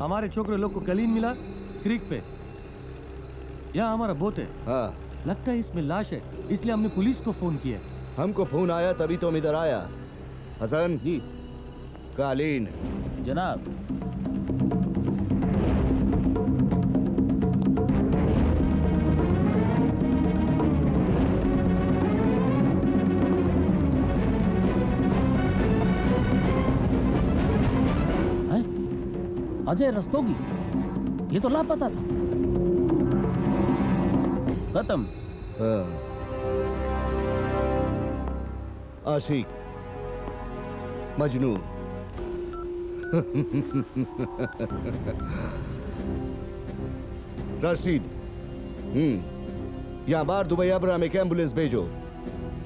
हमारे छोकरे लोग को कलीन मिला क्रीक पे। यहाँ हमारा बोट है। हाँ, लगता है इसमें लाश है, इसलिए हमने पुलिस को फोन किया। हमको फोन आया तभी तो हम इधर आया। हसन जी कालीन। जनाब। अजय रस्तोगी, ये तो लापता था। खत्म। आशिक, मजनू। रशीद, यहाँ बार दुबई आबरा में एक एम्बुलेंस भेजो।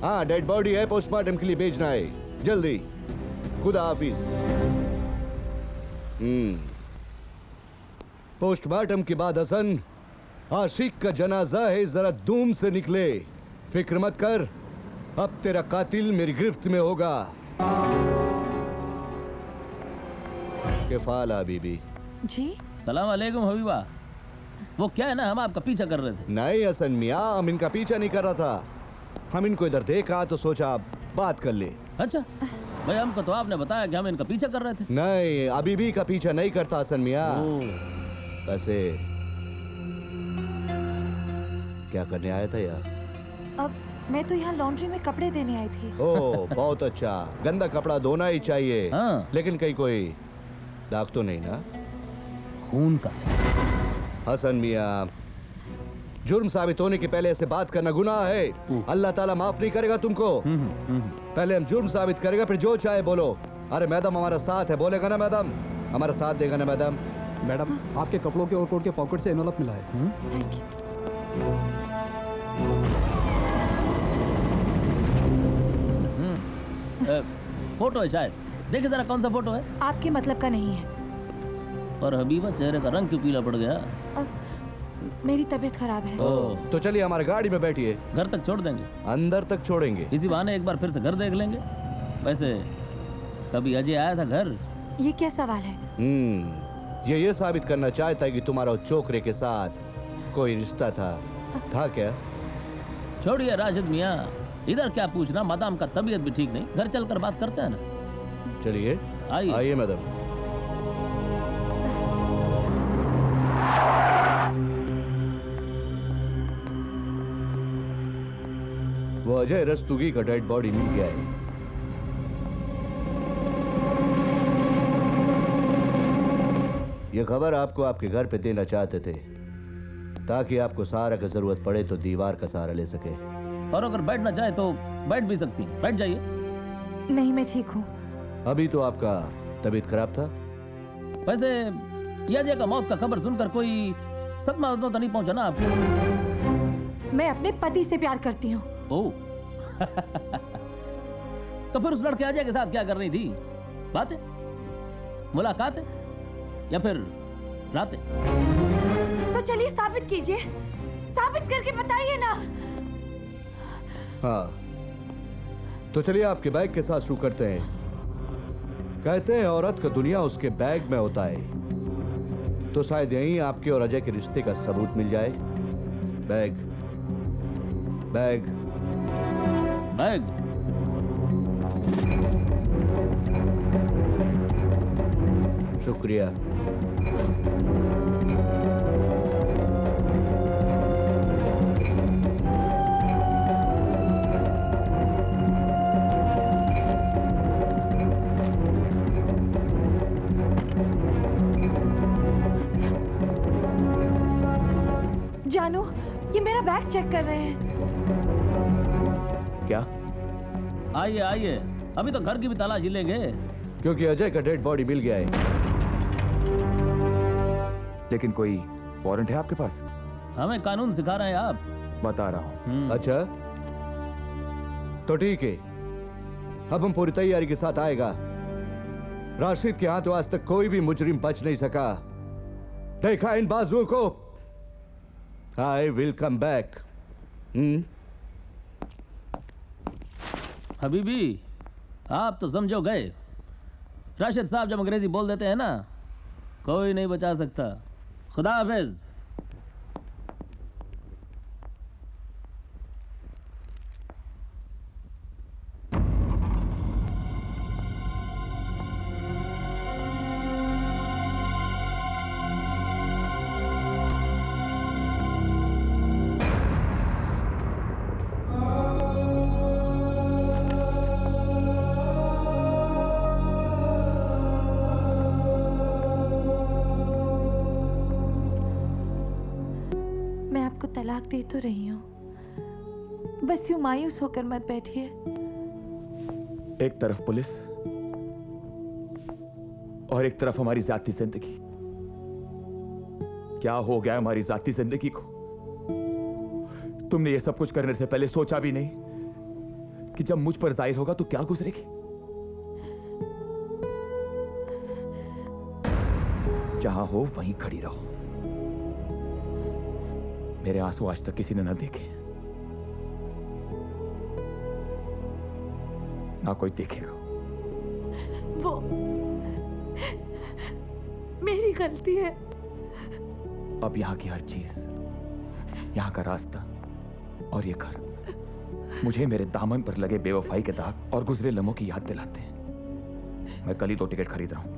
हाँ, डेड बॉडी है, पोस्टमार्टम के लिए भेजना है, जल्दी। खुदा हाफिज। पोस्टमार्टम के बाद हसन, आशिक का जनाजा है, जरा धूम से निकले। फिक्र मत कर, अब तेरा कातिल मेरी गिरफ्त में होगा। केफाला बीबी जी। सलाम अलैकुम हबीबा। वो क्या है ना, हम आपका पीछा कर रहे थे। नहीं हसन मियाँ, हम इनका पीछा नहीं कर रहा था। हम इनको इधर देखा तो सोचा आप बात कर ले। अच्छा भाई, हमको तो आपने बताया कि हम इनका पीछा कर रहे थे। नहीं, अभी भी का पीछा नहीं करता हसन मियाँ। वैसे क्या करने आया था यार? अब मैं तो यहाँ लॉन्ड्री में कपड़े देने आई थी। ओह बहुत अच्छा, गंदा कपड़ा धोना ही चाहिए। हाँ। लेकिन कहीं कोई दाग तो नहीं ना? खून का। हसन मियाँ, जुर्म साबित होने के पहले ऐसे बात करना गुनाह है। अल्लाह ताला माफ नहीं करेगा तुमको। पहले हम जुर्म साबित करेगा, फिर जो चाहे बोलो। अरे मैडम हमारा साथ है, बोलेगा ना मैडम? हमारा साथ देगा ना मैडम? मैडम, आपके कपड़ों के ओवरकोट के पॉकेट से एनवलप मिला है। Thank you. फोटो है शायद, देखिए जरा कौन सा फोटो है। आपके मतलब का नहीं है। और हबीबा, चेहरे का रंग क्यों पीला पड़ गया? मेरी तबीयत खराब है। तो चलिए हमारी गाड़ी में बैठिए। घर तक छोड़ देंगे? अंदर तक छोड़ेंगे। इसी बहाने एक बार फिर से घर देख लेंगे। वैसे कभी अजय आया था घर? ये क्या सवाल है? ये साबित करना चाहता है कि तुम्हारा चोकरे के साथ कोई रिश्ता था क्या? छोड़िए राशिद मियाँ, इधर क्या पूछना। मादाम का तबीयत भी ठीक नहीं, घर चलकर बात करते हैं ना। चलिए आइए मैडम। वो अजय रस्तोगी का डेड बॉडी मिल गया है। ये खबर आपको आपके घर पे देना चाहते थे, ताकि आपको सहारा की जरूरत पड़े तो दीवार का सहारा ले सके। और अगर बैठना चाहे तो बैठ भी सकती, बैठ जाइए। नहीं, मैं ठीक हूँ। अभी तो आपका तबीयत खराब था। वैसे ये अजय का मौत का खबर सुनकर कोई सदमा तो नहीं पहुंचा ना आपको? मैं अपने पति से प्यार करती हूँ। ओह तो फिर उस लड़के अजय के साथ क्या कर रही थी? बातें, मुलाकातें, या फिर रातें? तो चलिए साबित कीजिए, साबित करके बताइए ना। हाँ, तो चलिए आपके बैग के साथ शुरू करते हैं। कहते हैं औरत का दुनिया उसके बैग में होता है, तो शायद यहीं आपके और अजय के रिश्ते का सबूत मिल जाए। Bag bag bag. शुक्रिया। जानू, ये मेरा बैग चेक कर रहे हैं। क्या? आइए आइए, अभी तो घर की भी तलाशी लेंगे। क्योंकि अजय का डेड बॉडी मिल गया है। लेकिन कोई वारंट है आपके पास? हमें कानून सिखा रहे हैं आप? बता रहा हूँ। अच्छा, तो ठीक है, अब हम पूरी तैयारी के साथ आएगा। राशिद के हाथों आज तक कोई भी मुजरिम बच नहीं सका। देखा इन बाजुओं को? I will come back. Habibi, आप तो समझो गए। राशिद साहब जब अंग्रेजी बोल देते हैं ना, कोई नहीं बचा सकता। खुदा हाफिज। मैं आपको तलाक दे तो रही हूँ, बस यूं मायूस होकर मत बैठिए। एक तरफ पुलिस और एक तरफ हमारी जाती जिंदगी। क्या हो गया हमारी जाती जिंदगी को? तुमने ये सब कुछ करने से पहले सोचा भी नहीं कि जब मुझ पर जाहिर होगा तो क्या गुजरेगी? जहां हो वहीं खड़ी रहो। मेरे आंसू आज तक किसी ने न देखे, ना कोई देखेगा। वो मेरी गलती है। अब यहां की हर चीज, यहां का रास्ता और ये घर मुझे मेरे दामन पर लगे बेवफाई के दाग और गुजरे लम्हों की याद दिलाते हैं। मैं कल ही 2 टिकट खरीद रहा हूं।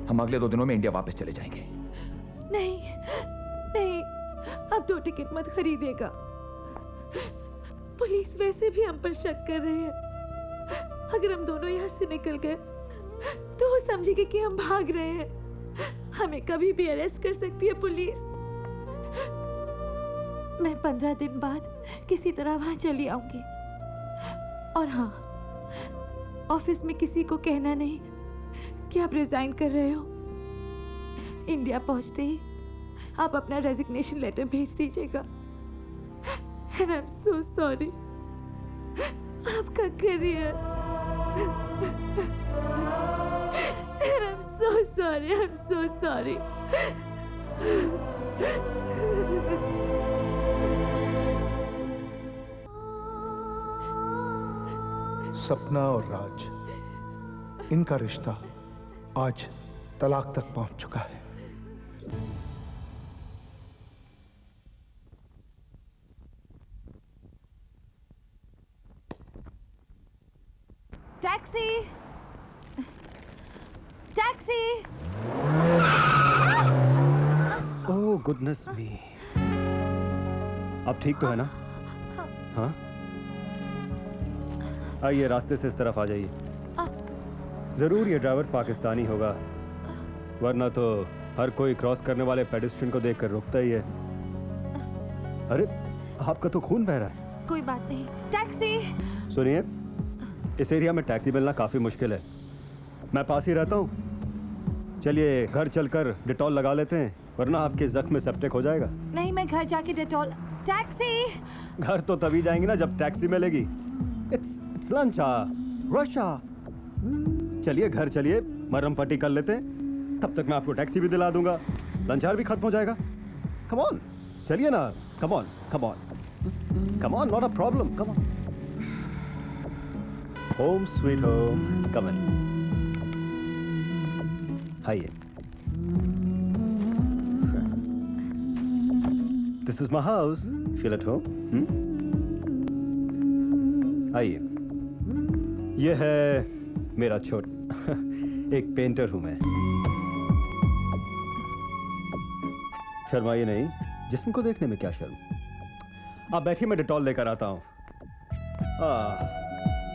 हम अगले 2 दिनों में इंडिया वापस चले जाएंगे। नहीं नहीं, अब 2 टिकट मत खरीदेगा। पुलिस वैसे भी हम पर शक कर रही है। अगर हम दोनों यहाँ से निकल गए तो वो समझेगी कि हम भाग रहे हैं। हमें कभी भी अरेस्ट कर सकती है पुलिस। मैं 15 दिन बाद किसी तरह वहां चली आऊंगी। और हाँ, ऑफिस में किसी को कहना नहीं कि आप रिजाइन कर रहे हो। इंडिया पहुंचते ही आप अपना रेजिग्नेशन लेटर भेज दीजिएगा। And I'm so sorry. आपका career. And I'm so sorry. I'm so sorry. सपना और राज, इनका रिश्ता आज तलाक तक पहुंच चुका है। टैक्सी! टैक्सी! ओह गुडनेस मी। आप ठीक तो है ना? हाँ, आइए रास्ते से इस तरफ आ जाइए। जरूर ये ड्राइवर पाकिस्तानी होगा, वरना तो हर कोई क्रॉस करने वाले पेडेस्ट्रियन को देखकर रुकता ही है। अरे आपका तो खून बह रहा है। कोई बात नहीं। टैक्सी! सुनिए, इस एरिया में टैक्सी मिलना काफी मुश्किल है। मैं पास ही रहता हूँ। चलिए घर चलकर डिटॉल लगा लेते हैं, वरना आपके जख्म में सेप्टिक हो जाएगा। नहीं, मैं घर जाके डेटॉल। टैक्सी! घर तो तभी जाएंगे ना जब टैक्सी मिलेगी। It's lunch hour, rush hour. चलिए घर चलिए, मरहम पट्टी कर लेते हैं, तब तक मैं आपको टैक्सी भी दिला दूंगा, लंच आवर भी खत्म हो जाएगा। कम ऑन, चलिए ना। Come on, come on, come on, not a problem, come on. Home sweet home, come in. आइए। This is my house, feel at home. आइए, ये है मेरा छोट एक पेंटर हूं मैं। शर्माइए नहीं, जिस्म को देखने में क्या शर्म। आप बैठिए, मैं डिटॉल लेकर आता हूं।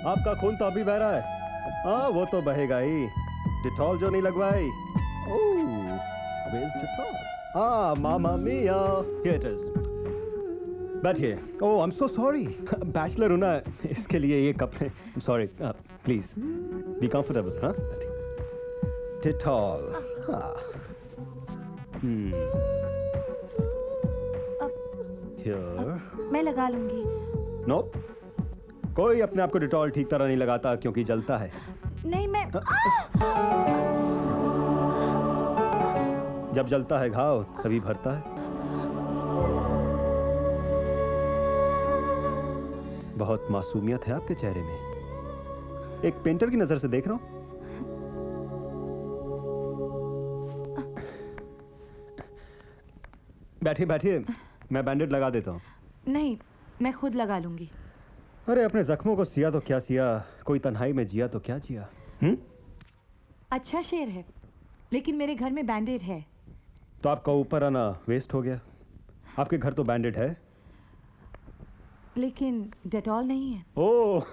आपका खून तो अभी बह रहा है। हाँ, वो तो बहेगा ही, डिटॉल जो नहीं लगवाई। Oh, where's Dettol? Mamma mia, here it is. बैठिए। Oh, I am so sorry, bachelor हूं ना, इसके लिए ये कपड़े। Sorry, please be comfortable. हाँ, डिटॉल। हाँ, हियर। मैं लगा लूंगी। नो, कोई अपने आप को डिटॉल ठीक तरह नहीं लगाता क्योंकि जलता है। नहीं, मैं जब जलता है घाव तभी भरता है। बहुत मासूमियत है आपके चेहरे में, एक पेंटर की नजर से देख रहा हूं। बैठिए बैठिए, मैं बैंडेड लगा देता हूँ। नहीं, मैं खुद लगा लूंगी। अरे अपने जख्मों को सिया तो क्या सिया, कोई तन्हाई में जिया तो क्या जिया। अच्छा शेर है, लेकिन मेरे घर में बैंडेड है। तो आपका ऊपर आना वेस्ट हो गया। आपके घर तो बैंडेड है, लेकिन डेटॉल नहीं है। Oh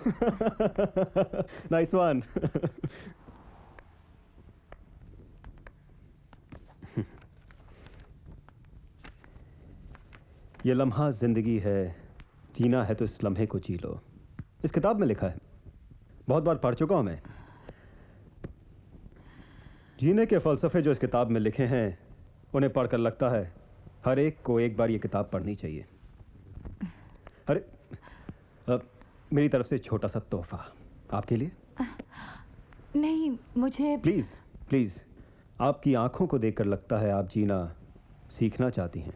nice one. ये लम्हा जिंदगी है, जीना है तो इस लम्हे को जी लो। इस किताब में लिखा है, बहुत बार पढ़ चुका हूं मैं। जीने के फलसफे जो इस किताब में लिखे हैं, उन्हें पढ़कर लगता है हर एक को एक बार ये किताब पढ़नी चाहिए। अरे मेरी तरफ से छोटा सा तोहफा आपके लिए। नहीं, मुझे प्लीज प्लीज, आपकी आंखों को देखकर लगता है आप जीना सीखना चाहती हैं।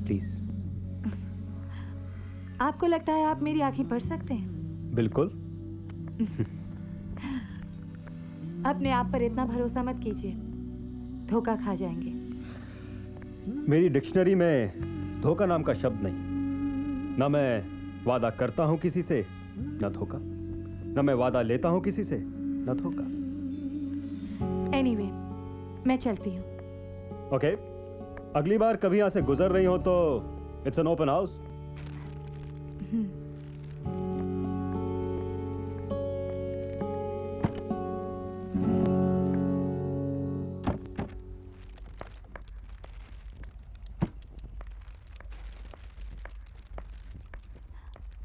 प्लीज। आपको लगता है आप मेरी आंखें पढ़ सकते हैं? बिल्कुल। अपने आप पर इतना भरोसा मत कीजिए, धोखा खा जाएंगे। मेरी डिक्शनरी में धोखा नाम का शब्द नहीं। ना मैं वादा करता हूं किसी से, ना धोखा। ना मैं वादा लेता हूं किसी से, ना धोखा। एनीवे, मैं चलती हूँ। ओके, अगली बार कभी यहां से गुजर रही हो तो इट्स एन ओपन हाउस।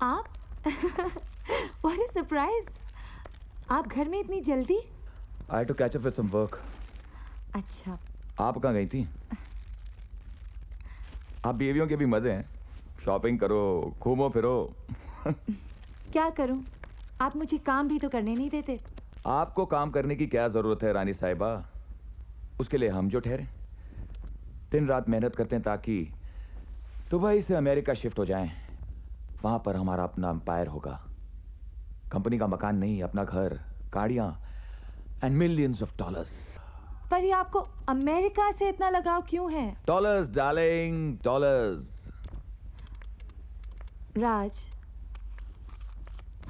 आप व्हाट अ सरप्राइज! आप घर में इतनी जल्दी? I had to catch up with some work. अच्छा, आप कहाँ गई थी? आप बीवियों के भी मजे हैं, शॉपिंग करो, घूमो फिरो। क्या करूं? आप मुझे काम भी तो करने नहीं देते। आपको काम करने की क्या जरूरत है रानी साहिबा? उसके लिए हम जो ठहरे, दिन रात मेहनत करते हैं ताकि दुबई से अमेरिका शिफ्ट हो जाएं। वहां पर हमारा अपना एम्पायर होगा। कंपनी का मकान नहीं, अपना घर, गाड़ियां एंड मिलियंस ऑफ डॉलर्स। पर ये आपको अमेरिका से इतना लगाव क्यों है? Dollars darling, dollars. राज,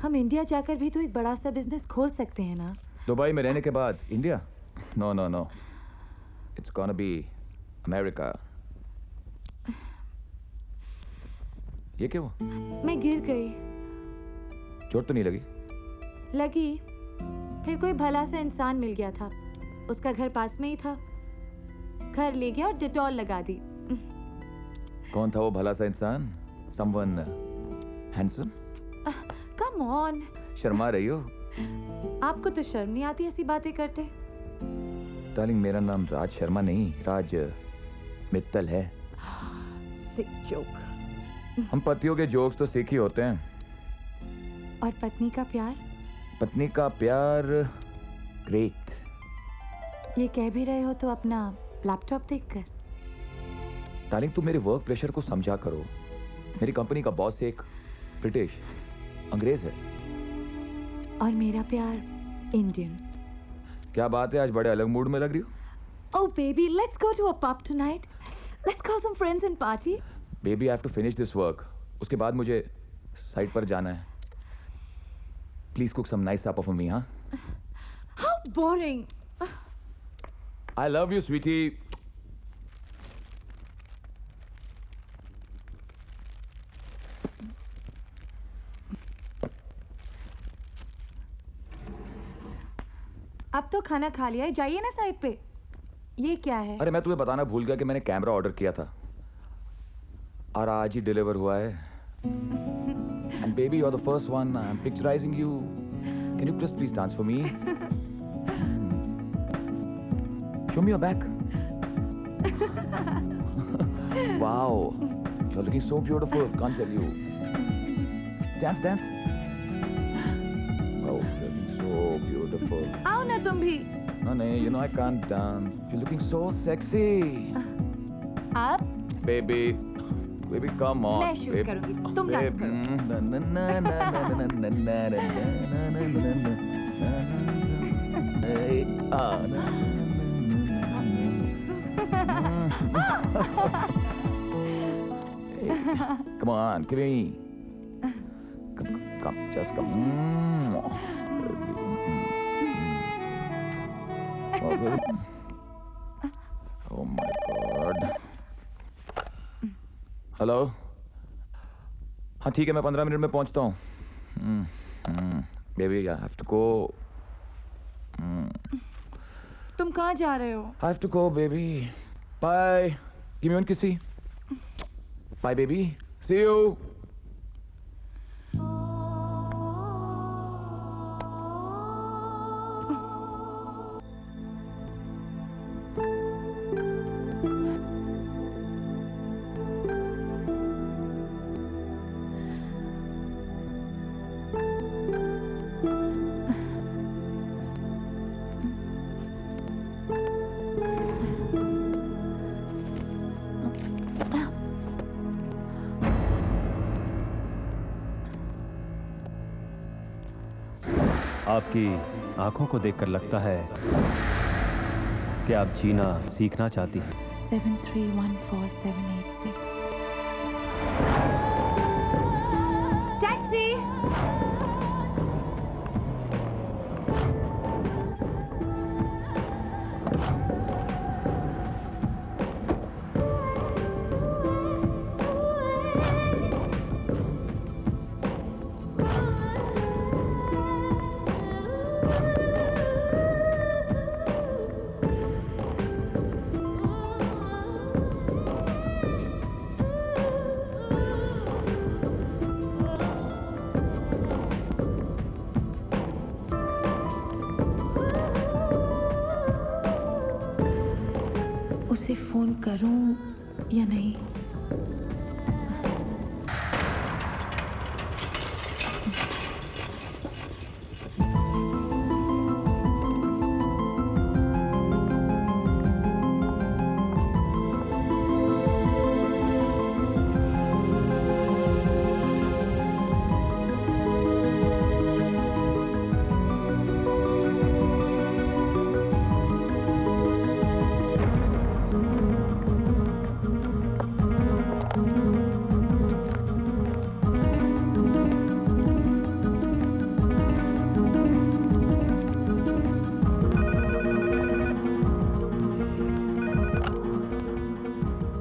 हम इंडिया जाकर भी तो एक बड़ा सा बिजनेस खोल सकते हैं ना? दुबई में रहने के बाद India? No no no, it's gonna be America. ये क्या हुआ? मैं गिर गई। चोट तो नहीं लगी? लगी, फिर कोई भला सा इंसान मिल गया था। उसका घर पास में ही था, घर ले गया और डिटॉल लगा दी। कौन था वो भला सा इंसान? Someone handsome? Come on, Sharma रही हो? आपको तो शर्म नहीं आती ऐसी बातें करते? डार्लिंग, मेरा नाम राज शर्मा नहीं, राज मित्तल है। सिक जोक। हम पतियों के जोक्स तो सीख ही होते हैं। और पत्नी का प्यार? पत्नी का प्यार ग्रेट। ये कह भी रहे हो तो अपना लैपटॉप देखकर। डार्लिंग, तू मेरे वर्क प्रेशर को समझा करो। मेरी कंपनी का बॉस एक ब्रिटिश अंग्रेज है। और मेरा प्यार इंडियन। क्या बात है, आज बड़े अलग मूड में लग रही हो। Oh baby, let's go to a pub tonight. Let's call some friends and party. Baby, I have to finish this work. उसके बाद मुझे साइट पर जाना है। Please cook some nice supper for me. हाँ, How boring. I love you sweetie. अब तो खाना खा लिया है, जाइए ना साइड पे। ये क्या है? अरे मैं तुम्हें बताना भूल गया कि मैंने कैमरा ऑर्डर किया था और आज ही डिलीवर हुआ है। And baby, you are the first one. I am picturising you. Can you please dance for me? Show me your back. Wow, you are looking so beautiful, can't tell you. Dance dance. Oh, you're looking so beautiful. आओ ना तुम भी। No, no, you know I can't dance. You're looking so sexy. आप? Baby, baby, come on. मैं shoot babe. करूंगी, तुम dance करो। Na, na, na, na, na, na, na, na, na, na, na, na, na, na. Hey, ah, na, na, na, na, na, na. Come on, give me. Come, just come. Oh, baby. Oh my God. Hello. हाँ ठीक है, मैं 15 minute में पहुंचता हूँ. Baby, I have to go. तुम कहाँ जा रहे हो? I have to go, baby. Bye. Give me one kissy. Bye, baby. See you. आपकी आंखों को देखकर लगता है कि आप जीना सीखना चाहती हैं. 7314786. टैक्सी. उसे फोन करूं या नहीं?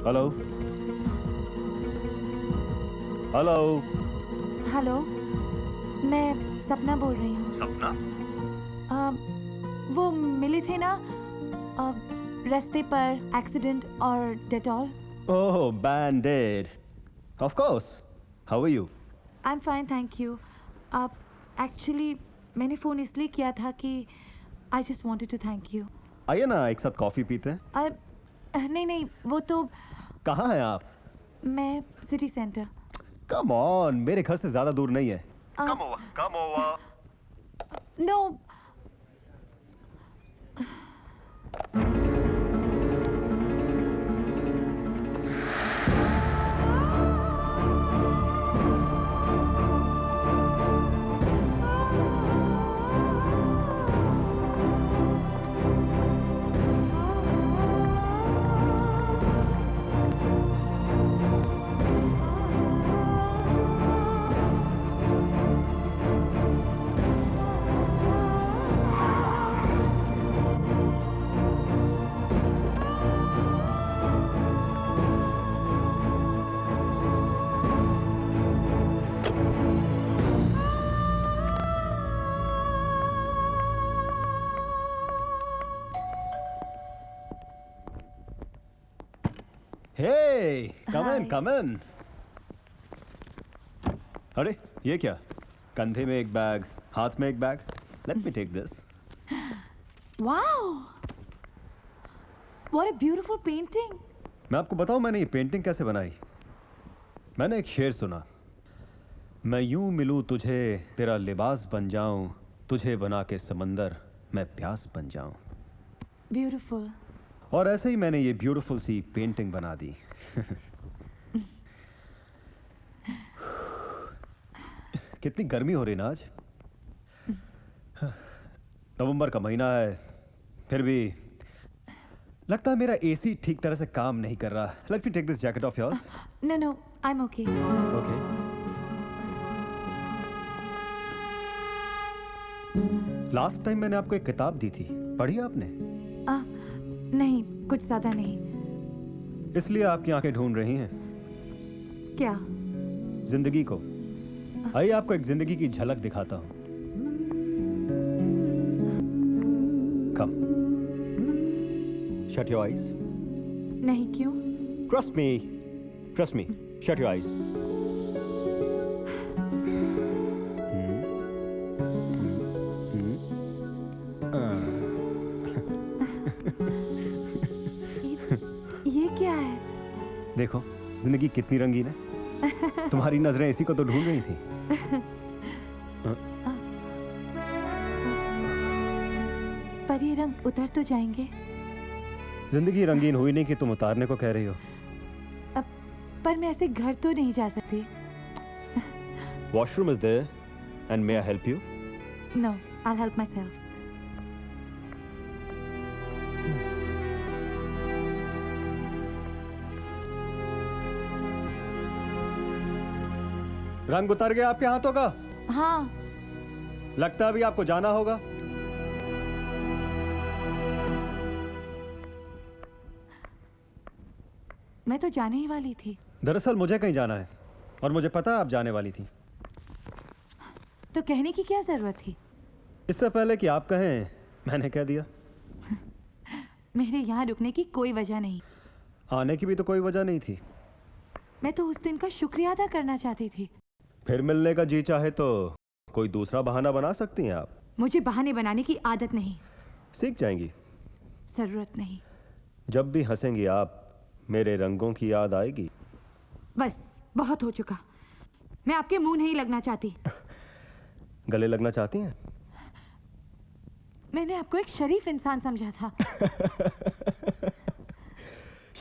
हेलो. हेलो. हेलो, मैं सपना बोल रही हूँ. सपना? वो मिले थे ना रास्ते पर, एक्सीडेंट और Dettol. Oh, bandaid. Of course. How are you? I am fine, thank you. Actually मैंने फ़ोन इसलिए किया था कि I just wanted to thank you. आइए ना, एक साथ कॉफी पीते हैं. नहीं, वो तो कहाँ हैं आप? मैं सिटी सेंटर. कम ऑन, मेरे घर से ज्यादा दूर नहीं है. Come over. No. Hey, come in, Hi. come in. अरे ये क्या? कंधे में एक बैग, हाथ में एक bag. Let me take this. Wow! What a beautiful painting. मैं आपको बताऊं मैंने ये पेंटिंग कैसे बनाई. मैंने एक शेर सुना. मैं यूं मिलूं तुझे, तेरा लिबास बन जाऊं, तुझे बना के समंदर मैं प्यास बन जाऊं. Beautiful. और ऐसे ही मैंने ये ब्यूटीफुल सी पेंटिंग बना दी. कितनी गर्मी हो रही ना आज. नवंबर का महीना है, फिर भी लगता है मेरा एसी ठीक तरह से काम नहीं कर रहा. Let me take this jacket off yours. No, no, I'm okay. Okay. Last time मैंने आपको एक किताब दी थी, पढ़ी आपने? नहीं, कुछ ज्यादा नहीं. इसलिए आपकी आंखें ढूंढ रही हैं क्या? जिंदगी को. आइए आपको एक जिंदगी की झलक दिखाता हूं. कम. Shut your eyes. नहीं, क्यों? Trust me. Trust me. Shut your eyes. ये क्या है? देखो जिंदगी कितनी रंगीन है. तुम्हारी नजरें इसी को तो ढूंढ रही थी. पर ये रंग उतर तो जाएंगे. जिंदगी रंगीन हुई नहीं कि तुम उतारने को कह रही हो. पर मैं ऐसे घर तो नहीं जा सकती. Washroom is there and may I help you? No, I'll help myself. रंग उतर गया आपके हाथों का. हाँ. लगता है अभी आपको जाना होगा. मैं तो जाने ही वाली थी. दरअसल मुझे कहीं जाना है और मुझे पता है आप जाने वाली थी. तो कहने की क्या जरूरत थी? इससे पहले कि आप कहें मैंने कह दिया. मेरे यहाँ रुकने की कोई वजह नहीं. आने की भी तो कोई वजह नहीं थी. मैं तो उस दिन का शुक्रिया अदा करना चाहती थी. फिर मिलने का जी चाहे तो कोई दूसरा बहाना बना सकती हैं आप. मुझे बहाने बनाने की आदत नहीं. सीख जाएंगी. जरूरत नहीं. जब भी हंसेंगी आप मेरे रंगों की याद आएगी. बस बहुत हो चुका. मैं आपके मुंह नहीं लगना चाहती. गले लगना चाहती हैं? मैंने आपको एक शरीफ इंसान समझा था.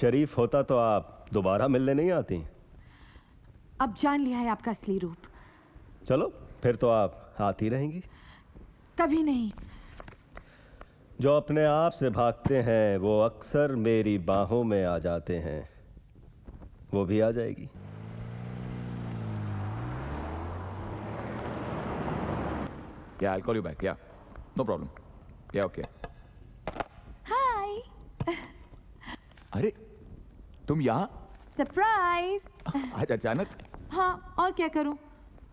शरीफ होता तो आप दोबारा मिलने नहीं आती. अब जान लिया है आपका असली रूप. चलो फिर तो आप आती रहेंगी. कभी नहीं. जो अपने आप से भागते हैं वो अक्सर मेरी बाहों में आ जाते हैं. वो भी आ जाएगी. Yeah, I'll call you back. Yeah, no problem. Yeah, okay. हाय. अरे तुम यहाँ सरप्राइज. आज अचानक? हाँ, और क्या करूं?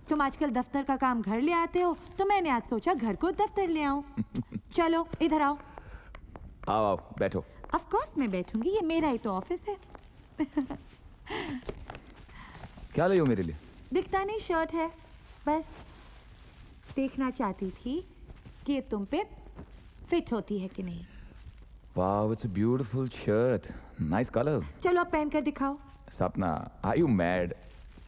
तुम आजकल दफ्तर का काम घर ले आते हो तो मैंने आज सोचा घर को दफ्तर ले आऊं. चलो इधर आओ. आओ आओ बैठो. ऑफ कोर्स मैं बैठूंगी. ये मेरा ही तो ऑफिस है. क्या लाई हो मेरे लिए? दिखता नहीं शर्ट है. बस देखना चाहती थी कि ये तुम पे फिट होती है कि नहीं. Wow, it's a beautiful shirt. Nice color. चलो अब पहन कर दिखाओ. सपना, are you mad?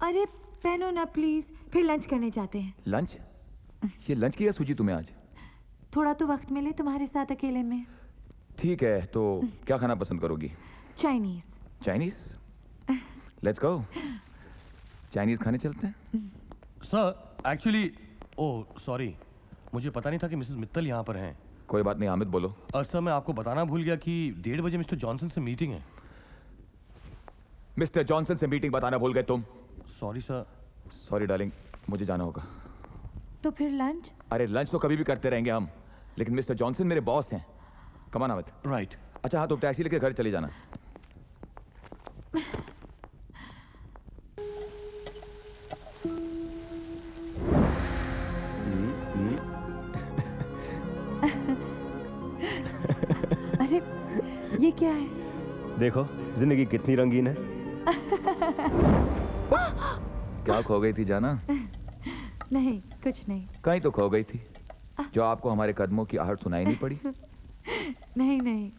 अरे पहनो ना प्लीज. फिर लंच करने जाते हैं. लंच? ये लंच की क्या सूची तुम्हें आज? थोड़ा तो वक्त मिले तुम्हारे साथ अकेले में. ठीक है, तो क्या खाना पसंद करोगी? Chinese. Chinese? Let's go. Chinese खाने चलते हैं. सर एक्चुअली ओह सॉरी, मुझे पता नहीं था कि मिसेस मित्तल यहाँ पर हैं. कोई बात नहीं, हामिद बोलो. सर मैं आपको बताना भूल गया कि 1:30 बजे मिस्टर जॉनसन से मीटिंग है. मिस्टर जॉनसन से मीटिंग बताना भूल गए तुम. Sorry sir. सॉरी डार्लिंग, मुझे जाना होगा. तो फिर लंच? अरे लंच तो कभी भी करते रहेंगे हम, लेकिन मिस्टर जॉनसन मेरे बॉस हैं. Come on Hamid. राइट. अच्छा हाँ, तो टैक्सी लेके घर चले जाना. अरे ये क्या है? देखो जिंदगी कितनी रंगीन है. क्या खो गई थी जाना? नहीं कुछ नहीं. कहीं तो खो गई थी जो आपको हमारे कदमों की आहट सुनाई नहीं पड़ी. नहीं नहीं.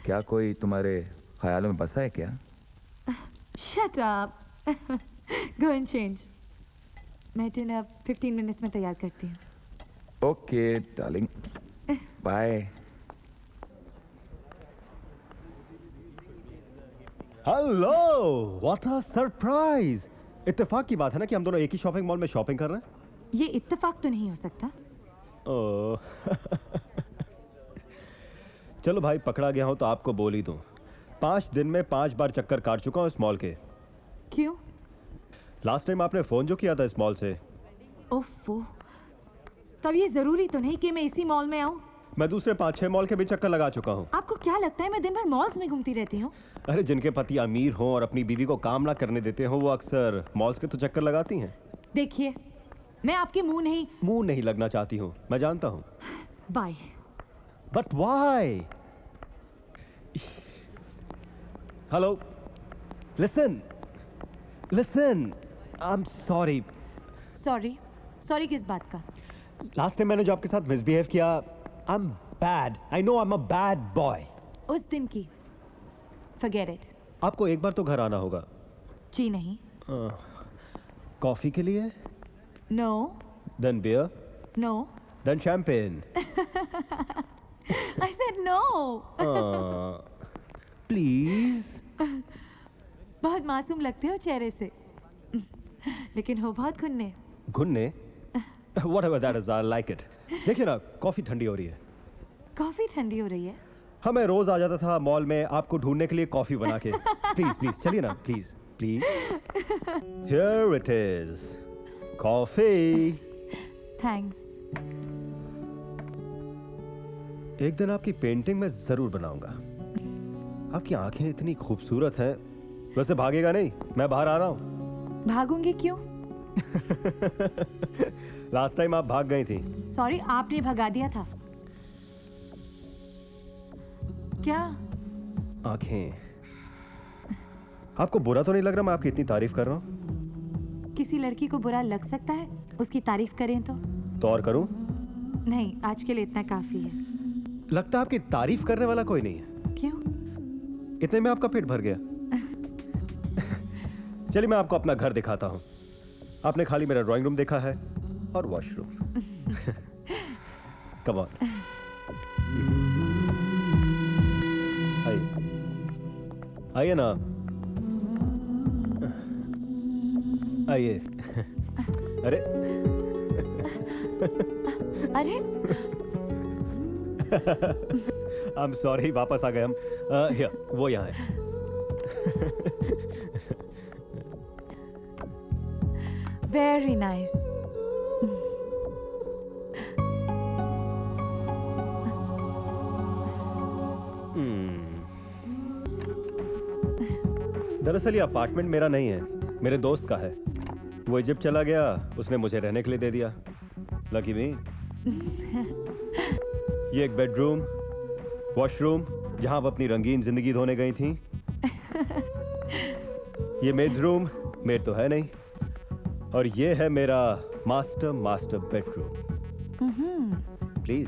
क्या कोई तुम्हारे ख्यालों में बसा है क्या? Shut up. Go and change. मैं डिनर 15 मिनट्स में तैयार करती हूँ. Okay darling, bye. Hello, what a surprise. इत्तेफाक की बात है ना कि हम दोनों एक ही शॉपिंग मॉल में शॉपिंग कर रहे हैं. ये इत्तेफाक तो नहीं हो सकता. ओह. चलो भाई, पकड़ा गया हूं तो आपको बोल ही दूं। 5 दिन में 5 बार चक्कर काट चुका हूं इस मॉल के। क्यों? लास्ट टाइम आपने फोन जो किया था इस मॉल से। ओफो, तब ये जरूरी तो नहीं कि मैं इसी मॉल में आऊं। मैं दूसरे 5-6 मॉल के भी चक्कर लगा चुका हूं। आपको क्या लगता है मैं दिन भर मॉल्स में घूमती रहती हूँ? अरे जिनके पति अमीर हों और अपनी बीवी को काम ना करने देते हो, वो अक्सर मॉल्स के तो चक्कर लगाती हैं। देखिए, मैं आपके मुंह नहीं लगना चाहती हूँ, मैं जानता हूँ। Bye. But why? Hello, listen, I am sorry. Sorry किस बात का? लास्ट टाइम मैंने जो आपके साथ मिसबिहेव किया, I am bad, I know I am a bad boy. उस दिन की फॉरगेट इट। आपको एक बार तो घर आना होगा। जी नहीं। कॉफी के लिए? No. Then beer? No. Then champagne? I said no. Please. बहुत मासूम लगते हो चेहरे से, लेकिन हो बहुत खुन्ने। घुन्ने? Whatever that is, I like it. देखिए ना, कॉफी ठंडी हो रही है। कॉफी ठंडी हो रही है? हाँ, मैं रोज आ जाता था मॉल में आपको ढूंढने के लिए कॉफी बना के। प्लीज चलिए ना, please. Here it is, coffee. Thanks. एक दिन आपकी पेंटिंग मैं जरूर बनाऊंगा। आपकी आंखें इतनी खूबसूरत हैं। वैसे भागेगा नहीं, मैं बाहर आ रहा हूँ। भागूंगी क्यों? लास्ट टाइम आप भाग गई थी। सॉरी, आपने भगा दिया था। क्या? आंखें। आपको बुरा तो नहीं लग रहा मैं आपकी इतनी तारीफ कर रहा हूँ? किसी लड़की को बुरा लग सकता है उसकी तारीफ करें तो और करूं? नहीं, आज के लिए इतना काफी है। लगता है आपकी तारीफ करने वाला कोई नहीं है। क्यों? इतने में आपका पेट भर गया। चलिए मैं आपको अपना घर दिखाता हूँ। आपने खाली मेरा ड्राइंग रूम देखा है और वॉशरूम। कम ऑन, आइए ना, आइए। अरे अरे आई एम सॉरी, वापस आ गए हम। वो यहाँ है। Very nice. दरअसल ये अपार्टमेंट मेरा नहीं है, मेरे दोस्त का है। वो इजिप्ट चला गया, उसने मुझे रहने के लिए दे दिया। लकी मी। ये एक बेडरूम, वॉशरूम जहां आप अपनी रंगीन जिंदगी धोने गई थी। ये मेड्स रूम, मेड तो है नहीं। और ये है मेरा मास्टर बेडरूम। प्लीज।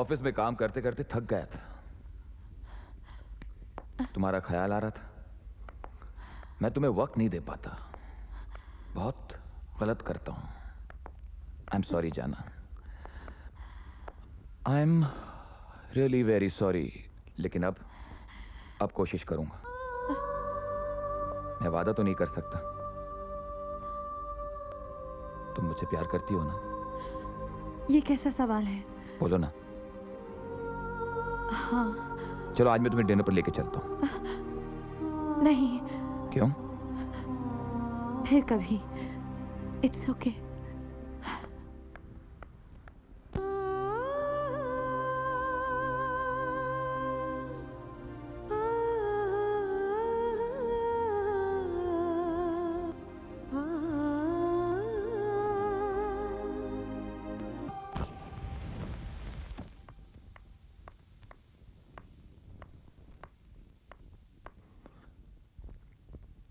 ऑफिस में काम करते करते थक गया था। तुम्हारा ख्याल आ रहा था। मैं तुम्हें वक्त नहीं दे पाता। बहुत गलत करता हूं। आई एम सॉरी जाना। I am really very sorry. लेकिन अब कोशिश करूंगा। मैं वादा तो नहीं कर सकता। तुम मुझे प्यार करती हो ना? ये कैसा सवाल है? बोलो ना। हाँ। चलो आज मैं तुम्हें डिनर पर लेके चलता हूँ। नहीं। क्यों? फिर कभी। It's okay.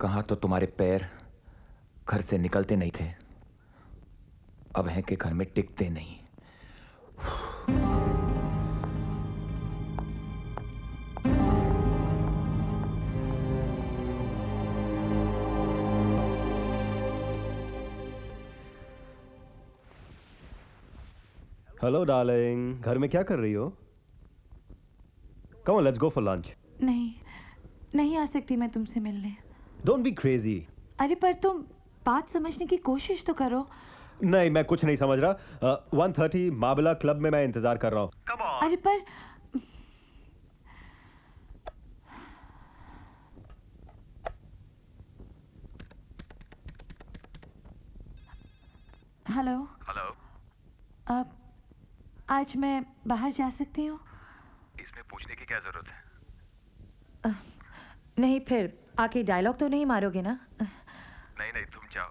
कहाँ तो तुम्हारे पैर घर से निकलते नहीं थे, अब हैं कि घर में टिकते नहीं। हेलो डार्लिंग, घर में क्या कर रही हो? Come on, let's go for lunch. नहीं आ सकती मैं तुमसे मिलने। Don't be crazy. अरे पर तुम बात समझने की कोशिश तो करो। नहीं, मैं कुछ नहीं समझ रहा। 1:30 माबला क्लब में मैं इंतजार कर रहा हूँ। Come on. अरे पर हेलो। अब आज मैं बाहर जा सकती हूँ? इसमें पूछने की क्या जरूरत है? नहीं, फिर आके डायलॉग तो नहीं मारोगे ना? नहीं तुम जाओ,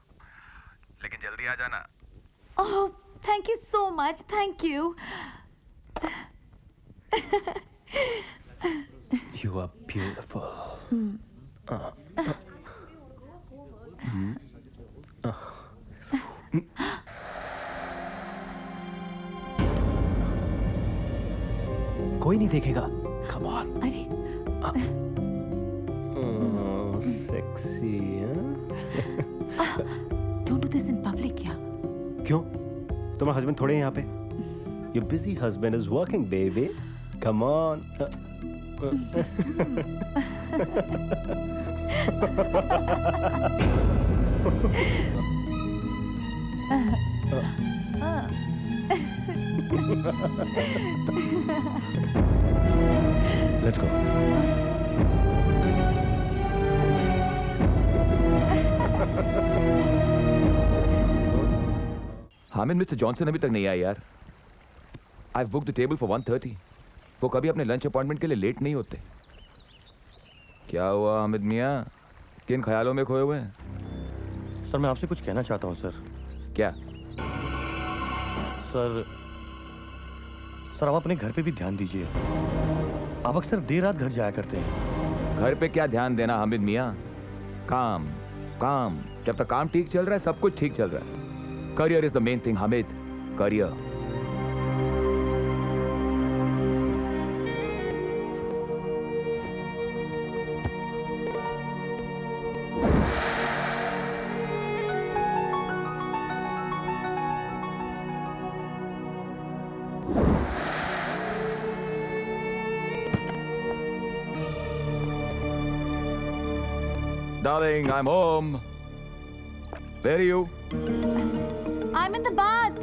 लेकिन जल्दी आ जाना। Oh, thank you so much, thank you. You are beautiful. कोई नहीं देखेगा। Come on. अरे sexy. Don't do this in public. क्या? क्यों? तुम्हारा हस्बैंड थोड़े हैं यहाँ पे? Your busy husband is working, baby. Come on. Let's go. Hamid, mister Johnson अभी तक नहीं आया यार। I book the table for 1:30। वो कभी अपने लंच अपॉइंटमेंट के लिए लेट नहीं होते। क्या हुआ हामिद मियाँ, किन ख्यालों में खोए हुए हैं? सर मैं आपसे कुछ कहना चाहता हूँ सर। क्या? सर आप अपने घर पे भी ध्यान दीजिए। आप अक्सर देर रात घर जाया करते हैं। घर पे क्या ध्यान देना हामिद मियाँ, काम काम। जब तक काम ठीक चल रहा है सब कुछ ठीक चल रहा है। Career is the main thing Hamid, career. Darling, I'm home. Where are you? I'm in the bath.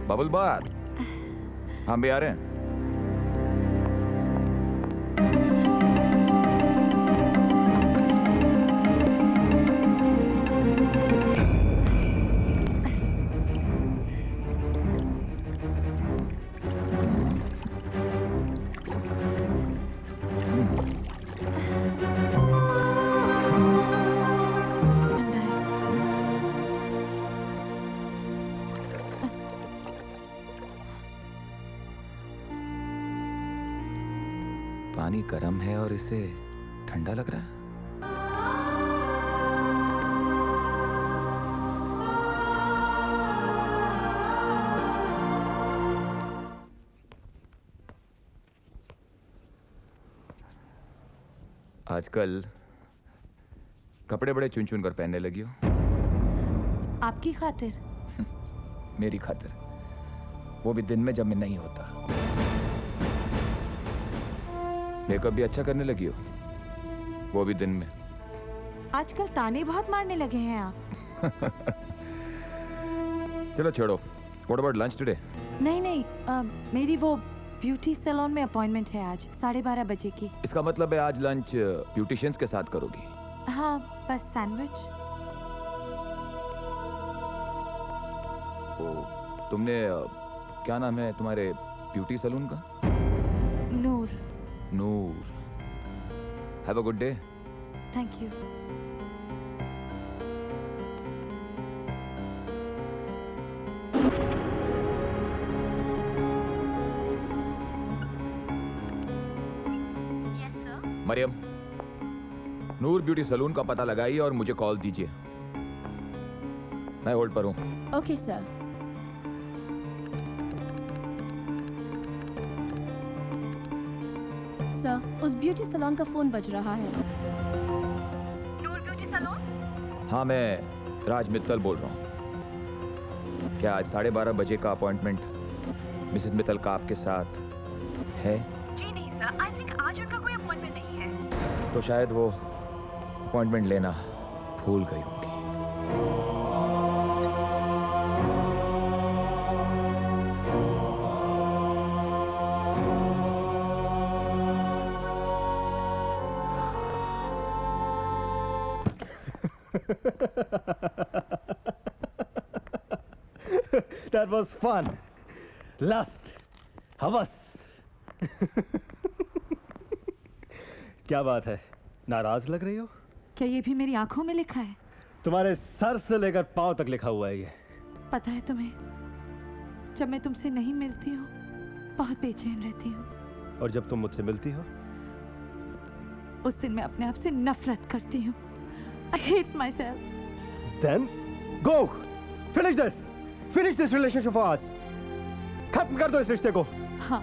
Bubble बात। हम भी आ रहे हैं। पानी गर्म है और इसे ठंडा लग रहा है। आजकल कपड़े बड़े चुन चुन कर पहनने लगी हो। आपकी खातिर। मेरी खातिर, वो भी दिन में जब मैं नहीं होता। मेकअप भी अच्छा करने लगी हो, वो भी दिन में। आजकल ताने बहुत मारने लगे हैं आप। चलो छोड़ो। What about lunch today? नहीं नहीं, मेरी वो ब्यूटी सैलून में अपॉइंटमेंट है आज 12:30 बजे की। इसका मतलब है आज लंच ब्यूटिशियंस के साथ करोगी? हाँ, बस सैंडविच। तुमने क्या नाम है तुम्हारे ब्यूटी सैलून का? Noor. Noor. Have a good day. Thank you. Maryam, Noor beauty salon का पता लगाइए और मुझे कॉल दीजिए। मैं होल्ड पर हूं। Okay sir. सर, उस ब्यूटी सैलून का फोन बज रहा है। नूर ब्यूटी सैलून? हाँ, मैं राज मित्तल बोल रहा हूँ। क्या आज 12:30 बजे का अपॉइंटमेंट मिसेस मित्तल का आपके साथ है? जी नहीं सर, आई थिंक आज उनका कोई अपॉइंटमेंट नहीं है। तो शायद वो अपॉइंटमेंट लेना भूल गई होंगी। That was fun. Lust. हवस. क्या बात है? नाराज लग रही हो? क्या ये भी मेरी आंखों में लिखा है? तुम्हारे सर से लेकर पांव तक लिखा हुआ है ये। पता है तुम्हें, जब मैं तुमसे नहीं मिलती हूँ बहुत बेचैन रहती हूँ। और जब तुम मुझसे मिलती हो उस दिन मैं अपने आप से नफरत करती हूँ। I hate myself. Then go. Finish this. Finish this relationship for us. खत्म कर दो इस रिश्ते को। हाँ,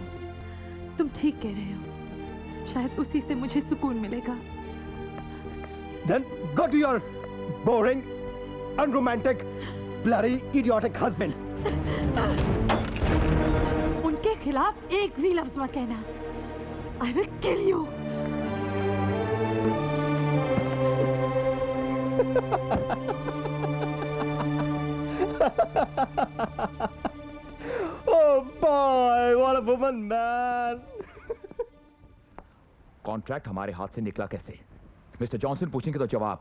तुम ठीक कह रहे हो। शायद उसी से मुझे सुकून मिलेगा। Then go to your boring, unromantic, bloody, idiotic husband. उनके खिलाफ एक भी लफ्ज मत कहना। I will kill you. Oh boy, what a woman, man. Contract हमारे हाथ से निकला कैसे? मिस्टर जॉनसन पूछेंगे तो जवाब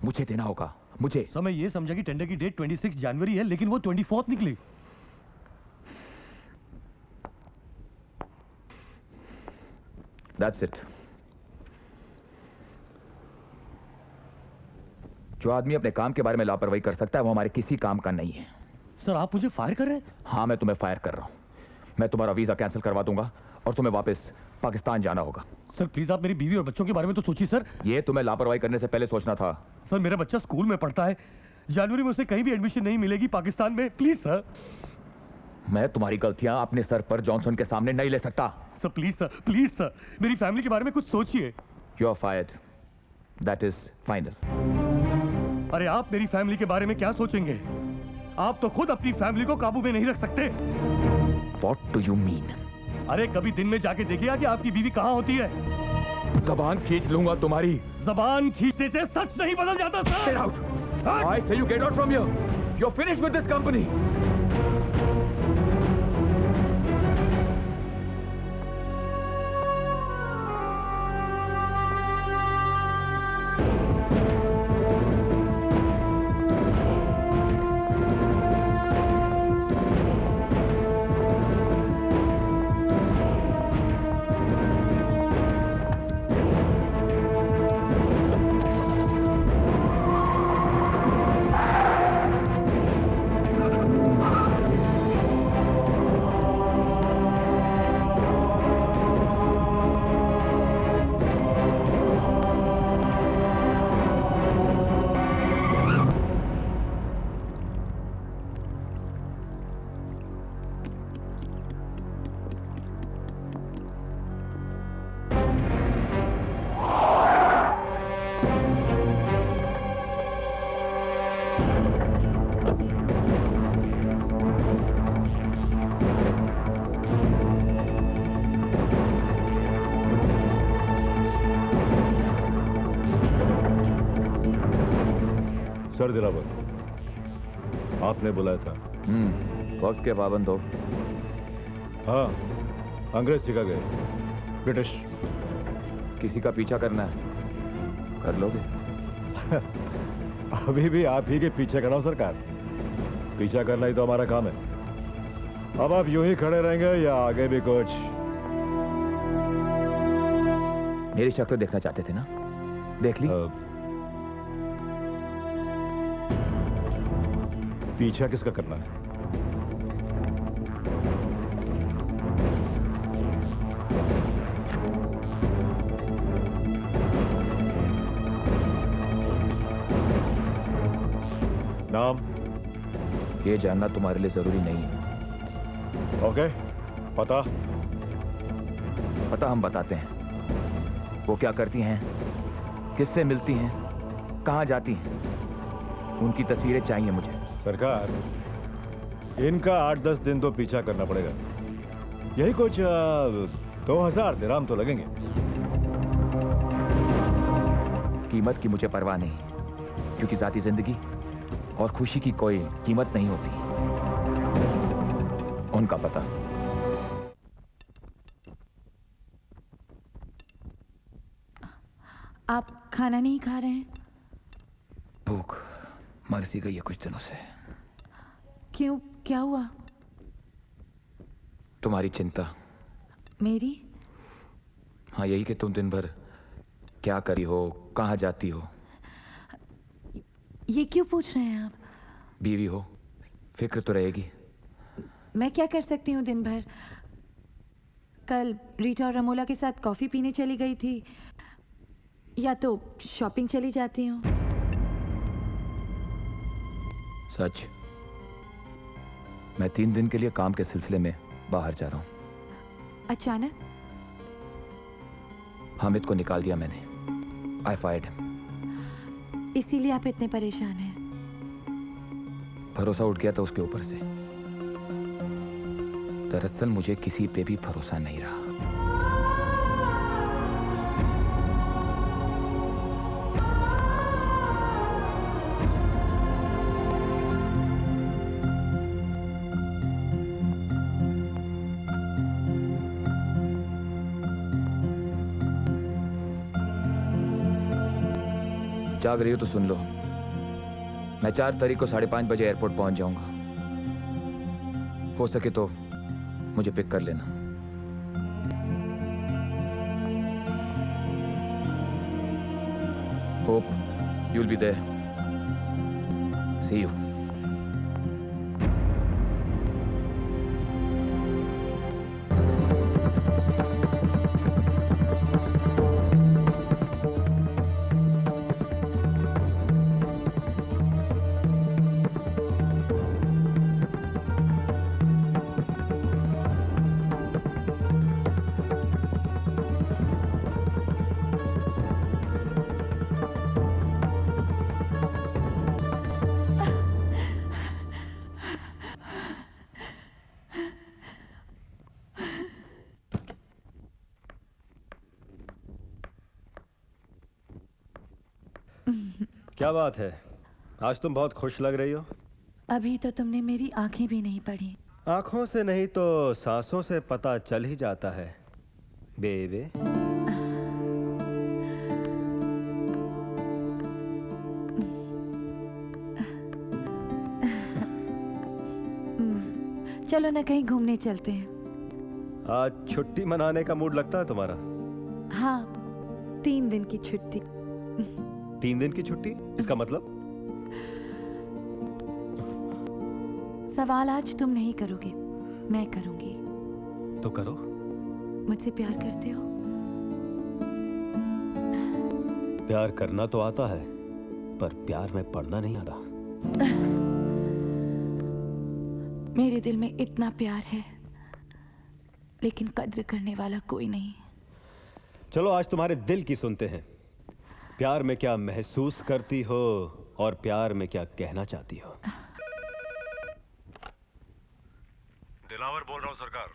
मुझे देना होगा। मुझे। सर, मैं ये समझा कि टेंडर की डेट 26 जनवरी है, लेकिन वो 24 निकली। That's it. जो आदमी अपने काम के बारे में लापरवाही कर सकता है वो हमारे किसी काम का नहीं है। सर, आप मुझे फायर कर रहे हैं? हाँ, मैं तुम्हें फायर कर रहा हूं। मैं तुम्हारा वीजा कैंसिल करवा दूंगा और तुम्हें वापस पाकिस्तान जाना होगा। सर प्लीज, आप मेरी बीवी और बच्चों के बारे में तो सोचिए सर। ये तुम्हें लापरवाही करने से पहले सोचना था। सर, मेरा बच्चा स्कूल में पढ़ता है। जनवरी में उसे कहीं भी एडमिशन नहीं मिलेगी पाकिस्तान में। Please sir. मैं तुम्हारी गलतियां अपने सर पर जॉनसन के सामने नहीं ले सकता। Sir please sir, please sir, मेरी फैमिली के बारे में कुछ सोचिए। You are fired. That is final. अरे आप मेरी फैमिली के बारे में क्या सोचेंगे? आप तो खुद अपनी फैमिली को काबू में नहीं रख सकते। What do you mean? अरे कभी दिन में जाके देखिएगा कि आपकी बीवी कहाँ होती है। जबान खींच लूंगा तुम्हारी। जबान खींचने से सच नहीं बदल जाता sir. Get out! I say you get out from here. You're finished with this company. Sir Dilawar, आपने बुलाया था। वक्त के पाबंद हो। हाँ, अंग्रेज सिखा गए, ब्रिटिश। किसी का पीछा करना है, कर लोगे। अभी भी आप ही के पीछे खड़ा हूं सरकार। पीछा करना ही तो हमारा काम है। अब आप यूं ही खड़े रहेंगे या आगे भी कुछ? मेरी शक्ल देखना चाहते थे ना, देख ली। पीछा किसका करना है? नाम? ये जानना तुम्हारे लिए जरूरी नहीं है। ओके, पता? पता हम बताते हैं। वो क्या करती हैं, किससे मिलती हैं, कहां जाती हैं, उनकी तस्वीरें चाहिए मुझे। सरकार, इनका 8-10 दिन तो पीछा करना पड़ेगा। यही कुछ 2000 दिरहम तो लगेंगे। कीमत की मुझे परवाह नहीं, क्योंकि जाती जिंदगी और खुशी की कोई कीमत नहीं होती। उनका पता। आप खाना नहीं खा रहे हैं? भूख मर सी गई है कुछ दिनों से। क्यों, क्या हुआ? तुम्हारी चिंता। मेरी? हाँ, यही कि तुम दिन भर क्या करी हो, कहां जाती हो। ये क्यों पूछ रहे हैं आप? बीवी हो, फिक्र तो रहेगी। मैं क्या कर सकती हूँ दिन भर? कल रीटा और रमोला के साथ कॉफी पीने चली गई थी, या तो शॉपिंग चली जाती हूँ। सच, मैं 3 दिन के लिए काम के सिलसिले में बाहर जा रहा हूं। अचानक? हामिद को निकाल दिया मैंने। आई फायर्ड हिम। इसीलिए आप इतने परेशान हैं? भरोसा उठ गया था उसके ऊपर से। दरअसल मुझे किसी पे भी भरोसा नहीं रहा। जाग रही हो तो सुन लो। मैं 4 तारीख को 5:30 बजे एयरपोर्ट पहुंच जाऊंगा। हो सके तो मुझे पिक कर लेना। Hope you'll be there. See you. क्या बात है, आज तुम बहुत खुश लग रही हो। अभी तो तुमने मेरी आंखें भी नहीं पढ़ी। आंखों से नहीं तो सांसों से पता चल ही जाता है बेबे। चलो ना कहीं घूमने चलते हैं। आज छुट्टी मनाने का मूड लगता है तुम्हारा। हाँ, 3 दिन की छुट्टी। 3 दिन की छुट्टी, इसका मतलब? सवाल आज तुम नहीं करोगे, मैं करूंगी। तो करो। मुझसे प्यार करते हो? प्यार करना तो आता है, पर प्यार में पड़ना नहीं आता। मेरे दिल में इतना प्यार है, लेकिन कद्र करने वाला कोई नहीं। चलो आज तुम्हारे दिल की सुनते हैं। प्यार में क्या महसूस करती हो और प्यार में क्या कहना चाहती हो? दिलावर बोल रहा हूँ सरकार।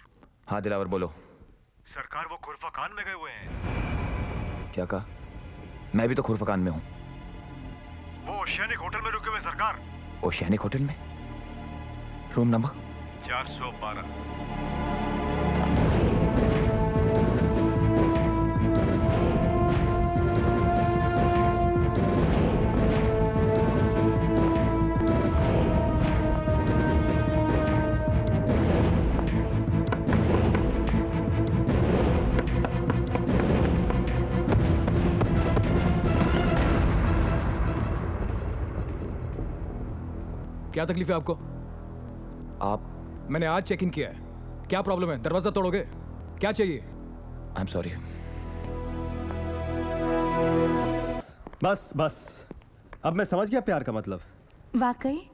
हाँ दिलावर बोलो। सरकार वो खुरफाकान में गए हुए हैं। क्या कहा? मैं भी तो खुरफकान में हूं। वो ओशियानिक होटल में रुके हुए सरकार। ओशियानिक होटल में? Room number 412। क्या तकलीफ है आपको? आप? मैंने आज चेक इन किया है। क्या प्रॉब्लम है? दरवाजा तोड़ोगे? क्या चाहिए? आई एम सॉरी। बस बस, अब मैं समझ गया प्यार का मतलब। वाकई?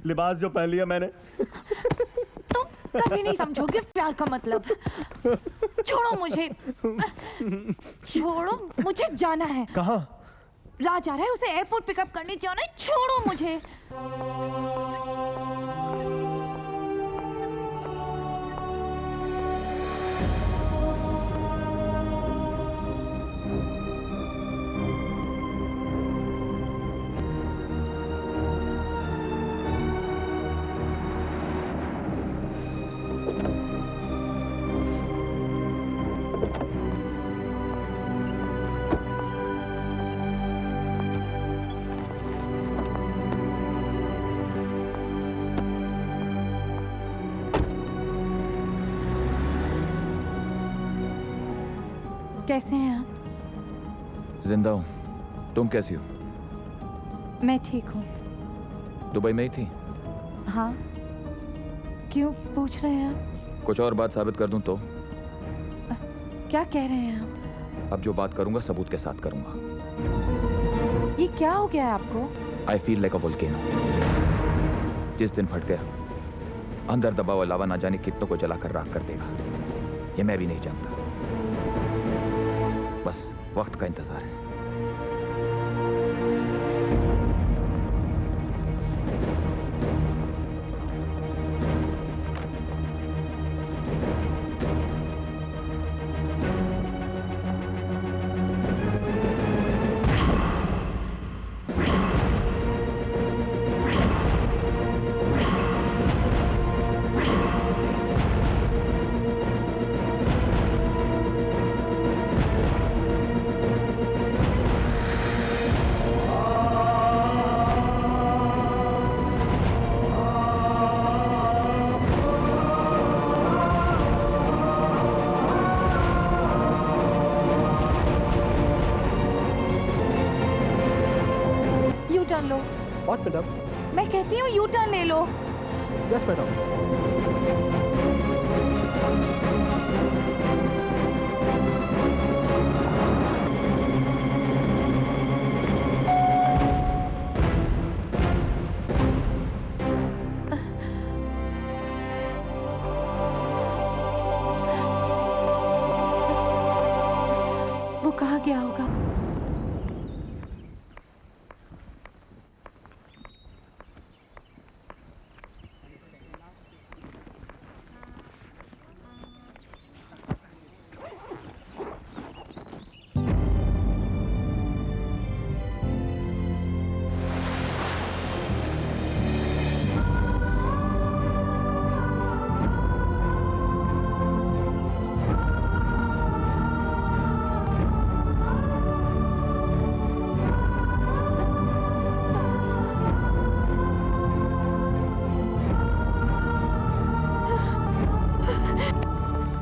लिबास जो पहन लिया मैंने। तुम कभी नहीं समझोगे प्यार का मतलब। छोड़ो मुझे, छोड़ो, मुझे जाना है। कहाँ? राज आ रहा है, उसे एयरपोर्ट पिकअप करने जाना है। छोड़ो मुझे। कैसे हैं आप? जिंदा हूं। तुम कैसी हो? मैं ठीक हूँ। दुबई में ही थी? हाँ, क्यों पूछ रहे हैं आप? कुछ और बात साबित कर दूं तो? क्या कह रहे हैं आप? अब जो बात करूंगा सबूत के साथ करूंगा। ये क्या हो गया है आपको? I feel like a volcano. जिस दिन फट गया, अंदर दबा हुआ लावा ना जाने कितनों को जलाकर राख कर देगा, ये मैं भी नहीं जानता। बस वक्त का इंतजार है। लो। What, madam? मैं कहती हूँ यू टर्न ले लो। Yes madam. वो कहाँ गया होगा?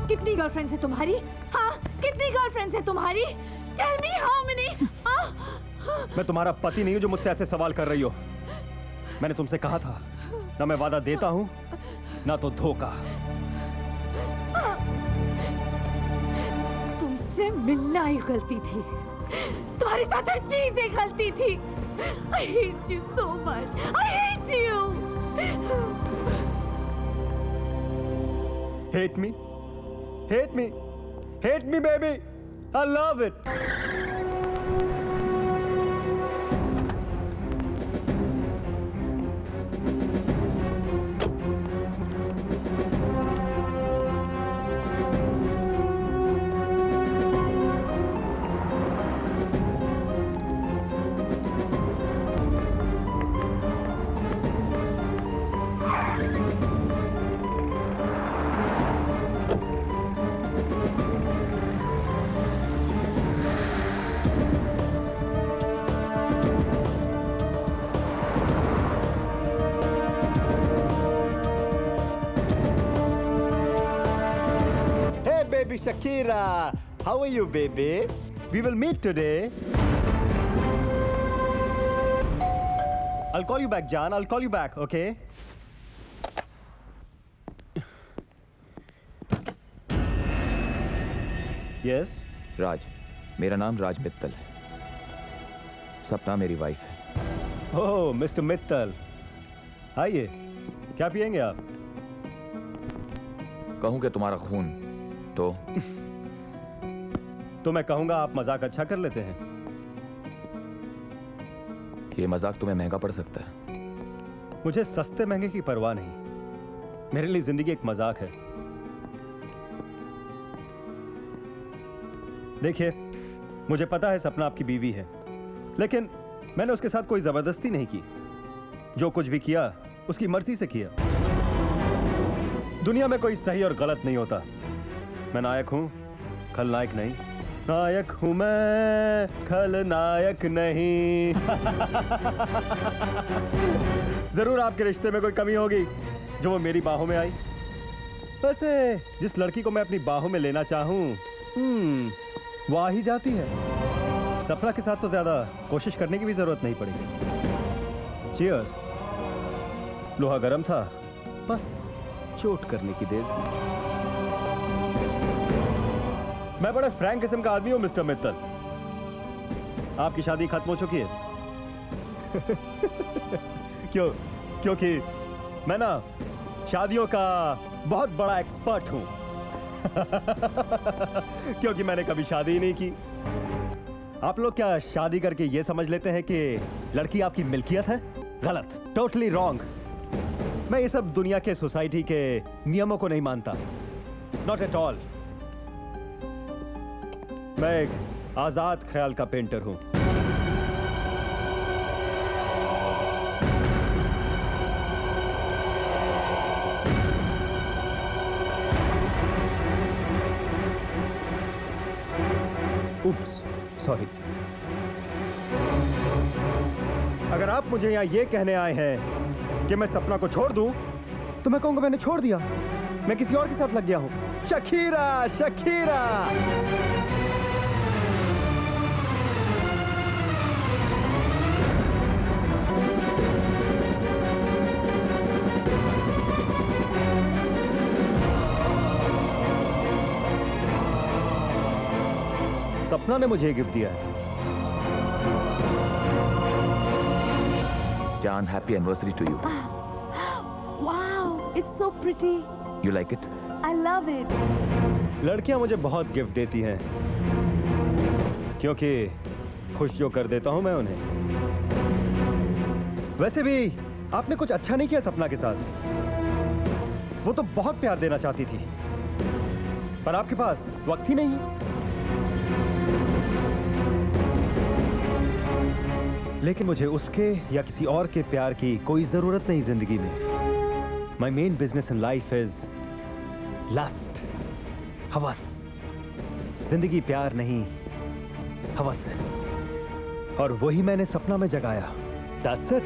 कितनी गर्लफ्रेंड्स है तुम्हारी? हाँ, कितनी गर्लफ्रेंड्स है तुम्हारी? Tell me how many? मैं तुम्हारा पति नहीं हूँ जो मुझसे ऐसे सवाल कर रही हो। मैंने तुमसे कहा था, ना मैं वादा देता हूँ, ना तो धोखा। तुमसे मिलना ही गलती थी। तुम्हारे साथ हर चीज एक गलती थी। I hate you so much. I hate you. Hate me? Hate me? Hate me, baby. I love it. Shakira. How are you, baby? We will meet today. I'll call you back, Jan. I'll call you back, okay? Yes? राज, मेरा नाम राज मित्तल है। सपना मेरी wife है। ओह, mister Mittal. आइए, क्या पियेंगे आप? कहूं कि तुम्हारा खून तो मैं कहूंगा आप मजाक अच्छा कर लेते हैं। ये मजाक तुम्हें महंगा पड़ सकता है। मुझे सस्ते महंगे की परवाह नहीं। मेरे लिए जिंदगी एक मजाक है। देखिए, मुझे पता है सपना आपकी बीवी है, लेकिन मैंने उसके साथ कोई जबरदस्ती नहीं की। जो कुछ भी किया उसकी मर्जी से किया। दुनिया में कोई सही और गलत नहीं होता। मैं नायक हूं, खलनायक नहीं। नायक हूं मैं, खलनायक नहीं। जरूर आपके रिश्ते में कोई कमी होगी जो वो मेरी बाहों में आई। वैसे जिस लड़की को मैं अपनी बाहों में लेना चाहूं, वो आ ही जाती है। सपना के साथ तो ज्यादा कोशिश करने की भी जरूरत नहीं पड़ेगी। चीयर्स। लोहा गर्म था, बस चोट करने की देर थी। मैं बड़े फ्रैंक किस्म का आदमी हूं मिस्टर मित्तल। आपकी शादी खत्म हो चुकी है। क्योंकि मैं ना शादियों का बहुत बड़ा एक्सपर्ट हूं। क्योंकि मैंने कभी शादी ही नहीं की। आप लोग क्या शादी करके ये समझ लेते हैं कि लड़की आपकी मिल्कियत है? गलत, टोटली रॉन्ग। मैं ये सब दुनिया के सोसाइटी के नियमों को नहीं मानता, नॉट एट ऑल। मैं एक आजाद ख्याल का पेंटर हूं। उप्स, सॉरी। अगर आप मुझे यहां ये कहने आए हैं कि मैं सपना को छोड़ दूं, तो मैं कहूंगा मैंने छोड़ दिया। मैं किसी और के साथ लग गया हूं। Shakira, Shakira. सपना ने मुझे गिफ्ट दिया है। जान, happy anniversary to you. Wow, it's so pretty. You like it? I love it. लड़कियां मुझे बहुत गिफ्ट देती हैं, क्योंकि खुश जो कर देता हूं मैं उन्हें। वैसे भी आपने कुछ अच्छा नहीं किया सपना के साथ। वो तो बहुत प्यार देना चाहती थी, पर आपके पास वक्त ही नहीं। लेकिन मुझे उसके या किसी और के प्यार की कोई जरूरत नहीं जिंदगी में। My main business in life is lust, हवस। जिंदगी प्यार नहीं, हवस है, और वही मैंने सपना में जगाया। That's it.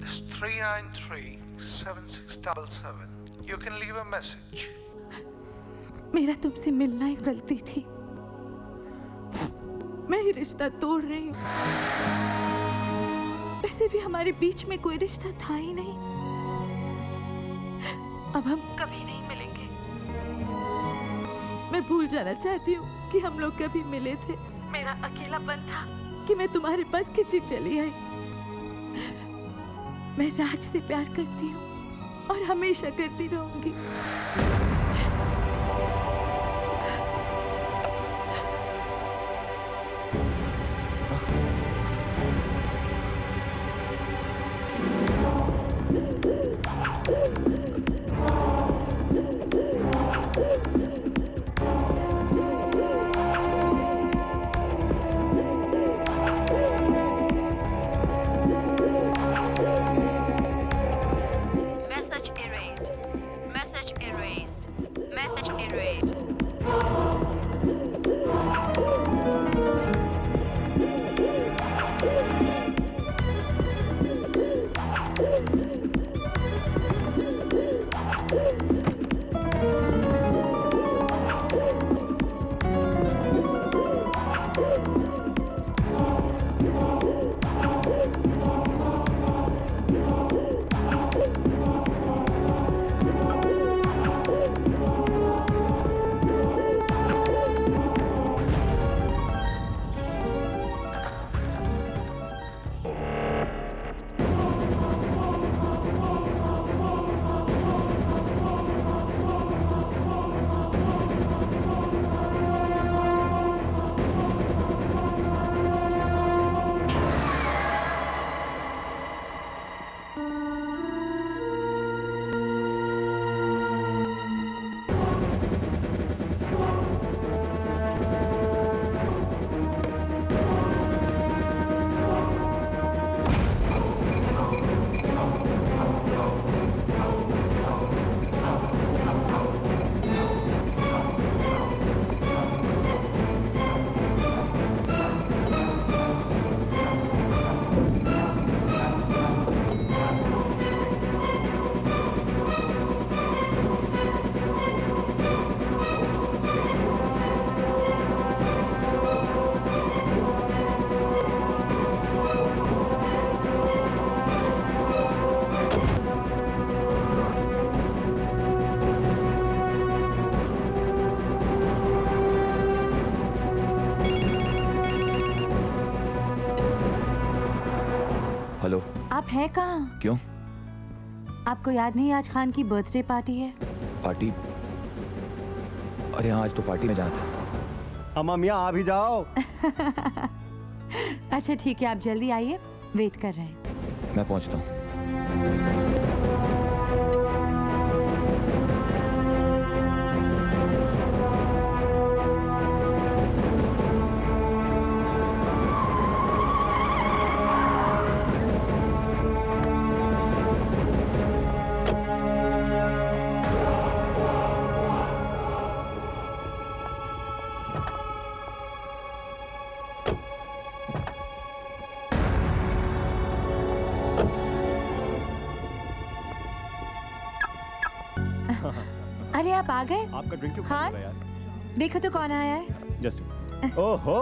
This 393-7677. You can leave a message. मेरा तुमसे मिलना ही गलती थी। मैं ही रिश्ता तोड़ रही हूँ। वैसे भी हमारे बीच में कोई रिश्ता था ही नहीं। अब हम कभी नहीं मिलेंगे। मैं भूल जाना चाहती हूँ कि हम लोग कभी मिले थे। मेरा अकेलापन था कि मैं तुम्हारे पास खिंची चली आई। मैं राज से प्यार करती हूँ और हमेशा करती रहूंगी। Message erased. Message erased. Message erased. Hello. आप हैं कहाँ? क्यों? आपको याद नहीं आज खान की बर्थडे पार्टी है? पार्टी? अरे हाँ, आज तो पार्टी में जाना था। अम्मा मियाँ आ भी जाओ। अच्छा ठीक है, आप जल्दी आइए, वेट कर रहे हैं। मैं पहुंचता हूँ। अरे आप आ गए? आपका ड्रिंक क्यों खान, यार? देखो तो कौन आया है। जस्ट ओहो,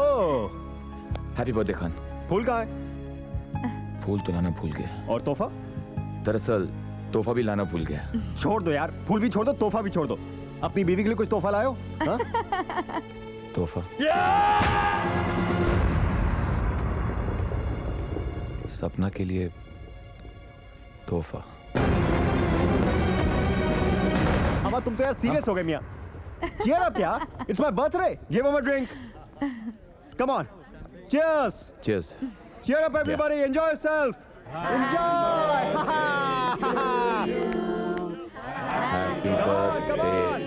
हैप्पी बर्थडे खान। फूल कहाँ है? फूल तो लाना भूल गया। और तोहफा? दरअसल तोहफा भी लाना भूल गया। छोड़ दो यार, फूल भी छोड़ दो, तोहफा भी छोड़ दो। अपनी बीवी के लिए कुछ तोहफा लाए हो? हाँ? तोहफा? सपना के लिए तोहफा। अम्मा तुम तो यार सीरियस हो गए मियाँ। Cheer up यार, it's my birthday. Give him a drink. Come on. Cheers. Cheers. Cheer up everybody. Enjoy yourself. Enjoy. Happy Come on, come birthday on.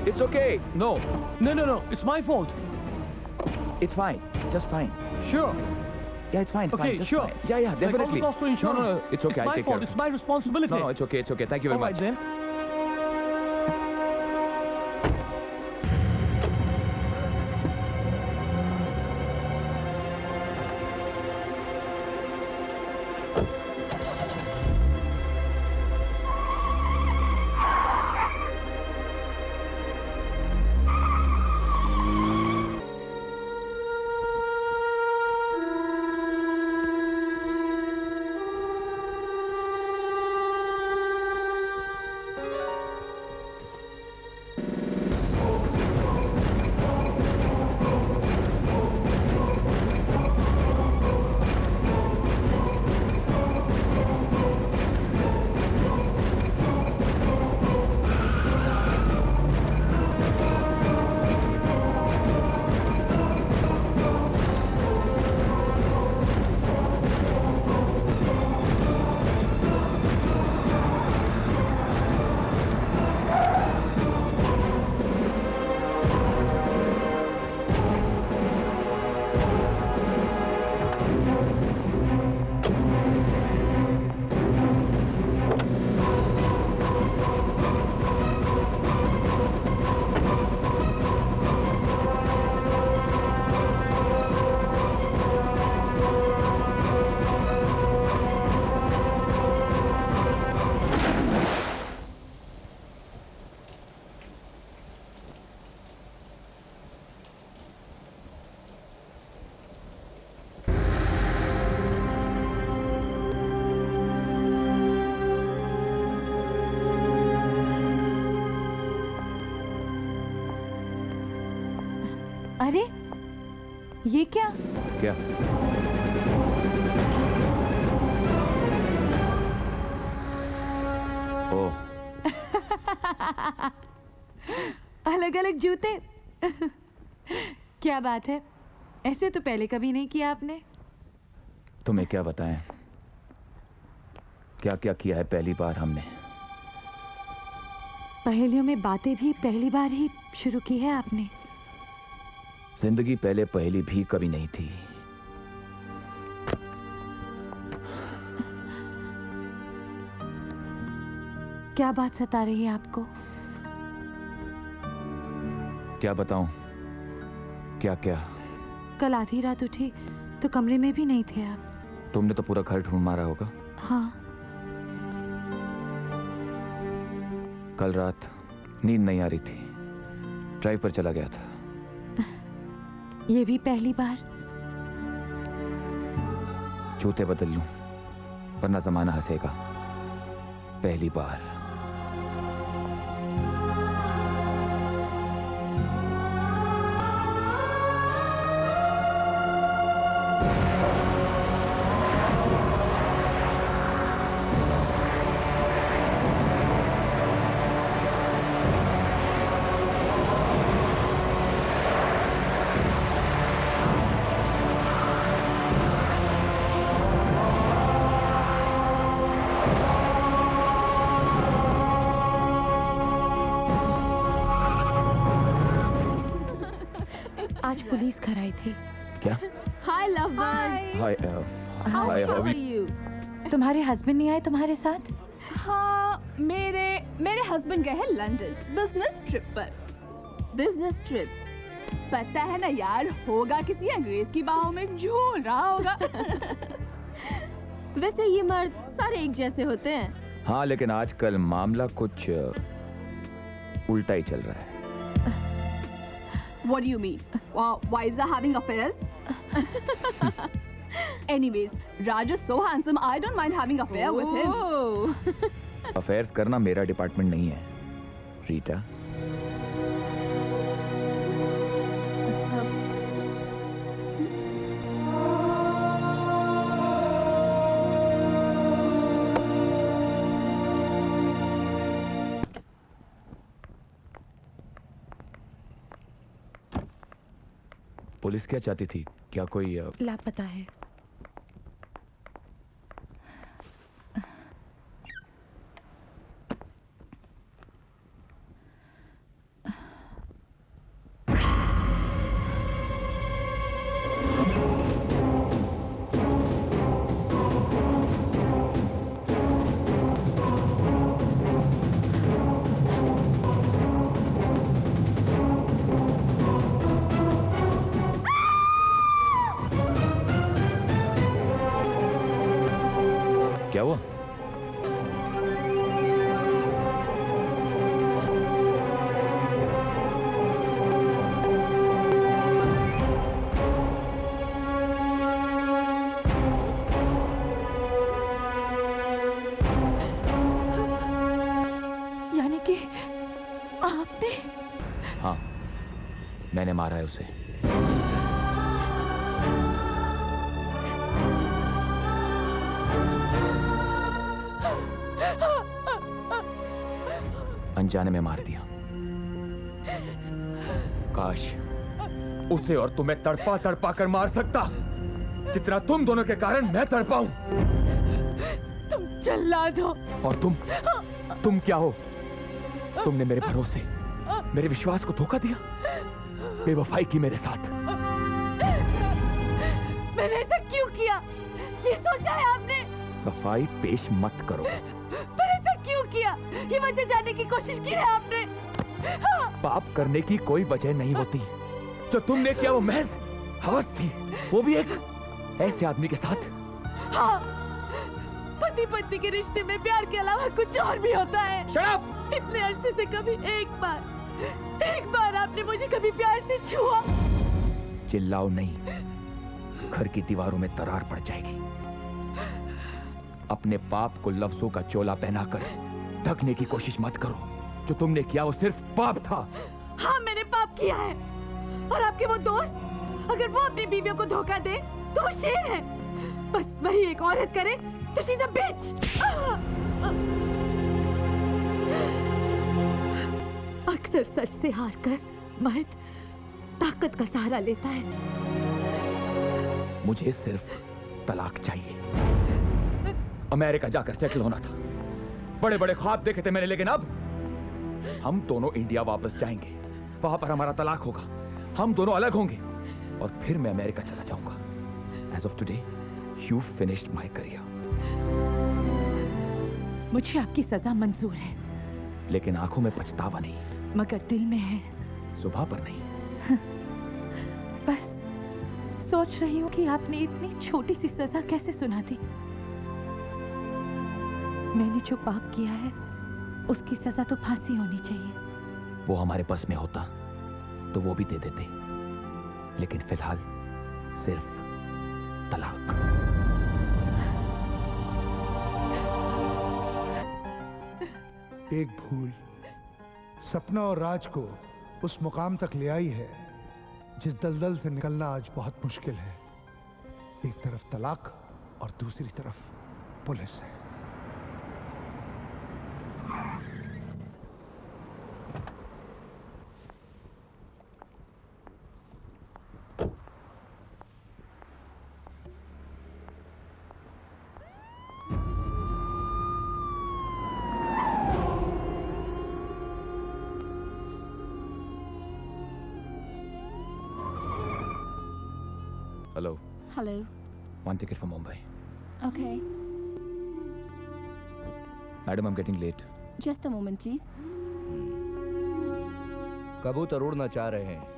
It's okay. No. No. It's my fault. It's fine. Just fine. Sure. Yeah, it's fine. It's Okay, fine. Just sure. fine. Yeah, definitely. Like all the costs for insurance. No. It's okay. It's I'll my take fault. care of It's it. my responsibility. No, it's okay. It's okay. Thank you very All right much. then. अरे ये क्या? क्या? ओ, अलग अलग जूते। क्या बात है, ऐसे तो पहले कभी नहीं किया आपने। तुम्हें क्या बताएं, क्या क्या किया है पहली बार हमने। पहेलियों में बातें भी पहली बार ही शुरू की है आपने। जिंदगी पहले पहेली भी कभी नहीं थी। क्या बात सता रही है आपको? क्या बताऊं, क्या क्या। कल आधी रात उठी तो कमरे में भी नहीं थे आप। तुमने तो पूरा घर ढूंढ मारा होगा। हाँ। कल रात नींद नहीं आ रही थी, ड्राइव पर चला गया था। ये भी पहली बार? जूते बदल लूं वरना जमाना हंसेगा। पहली बार। आज पुलिस घर आई थी। क्या? Hi lovebird. Hi hi, how are you? तुम्हारे हस्बैंड नहीं आए तुम्हारे साथ? हाँ, मेरे हस्बैंड गए हैं लंदन बिजनेस ट्रिप पर। बिजनेस ट्रिप पता है ना यार, होगा किसी अंग्रेज की बाहों में झूल रहा होगा। वैसे ये मर्द सारे एक जैसे होते हैं। हाँ, लेकिन आजकल मामला कुछ उल्टा ही चल रहा है। What do you mean? Wives are having affairs? Anyways, Raj is so handsome. I don't mind having affair with him. Affairs करना मेरा डिपार्टमेंट नहीं है, रीटा। पुलिस क्या चाहती थी? क्या कोई लापता है। क्या हुआ? यानी कि आपने? हाँ, मैंने मारा है उसे। अनजाने में मार दिया। काश उसे और तुम्हें तड़पा तड़पा कर मार सकता, जितना तुम दोनों के कारण मैं तड़पाऊं। तुम जल्लाद हो। और तुम क्या हो? तुमने मेरे भरोसे, मेरे विश्वास को धोखा दिया, बेवफाई की मेरे साथ। मैंने ऐसा क्यों किया? ये सोचा है आपने? सफाई पेश मत करो। पर ऐसा क्यों किया? ये वजह जानने की कोशिश की है आपने? पाप करने की कोई वजह नहीं होती। जो तुमने किया वो महज हवस थी, वो भी एक ऐसे आदमी के साथ। हाँ, पति पत्नी के रिश्ते में प्यार के अलावा कुछ और भी होता है। Shut up! इतने अरसे से कभी एक बार आपने मुझे कभी प्यार से छुआ? चिल्लाओ नहीं, घर की दीवारों में दरार पड़ जाएगी। अपने पाप को लफ्जों का चोला पहनाकर ढकने की कोशिश मत करो। जो तुमने किया वो सिर्फ पाप था। हाँ, मैंने पाप किया है। और आपके वो दोस्त, अगर वो अपनी बीवियों को धोखा दे तो वो शेर है। बस वही एक औरत करे तो शी इज अ बिच। अक्सर सच से हारकर मर्द ताकत का सहारा लेता है। मुझे सिर्फ तलाक चाहिए। अमेरिका जाकर सेटल होना था, बड़े बड़े ख्वाब देखे थे मैंने, लेकिन अब हम दोनों इंडिया वापस जाएंगे। वहां पर हमारा तलाक होगा, हम दोनों अलग होंगे और फिर मैं अमेरिका चला जाऊंगा। As of today you finished my career. मुझे आपकी सजा मंजूर है, लेकिन आंखों में पछतावा नहीं, मगर दिल में है। सुबह पर नहीं। बस सोच रही हूँ कि आपने इतनी छोटी सी सजा कैसे सुना दी। मैंने जो पाप किया है उसकी सजा तो फांसी होनी चाहिए। वो हमारे बस में होता तो वो भी दे देते, लेकिन फिलहाल सिर्फ तलाक। एक भूल सपना और राज को उस मुकाम तक ले आई है जिस दलदल से निकलना आज बहुत मुश्किल है। एक तरफ तलाक और दूसरी तरफ पुलिस है। Hello. Hello. One ticket for Mumbai. Okay. Madam, I'm getting late. Just a moment, please. कबूतर उड़ना चाह रहे हैं।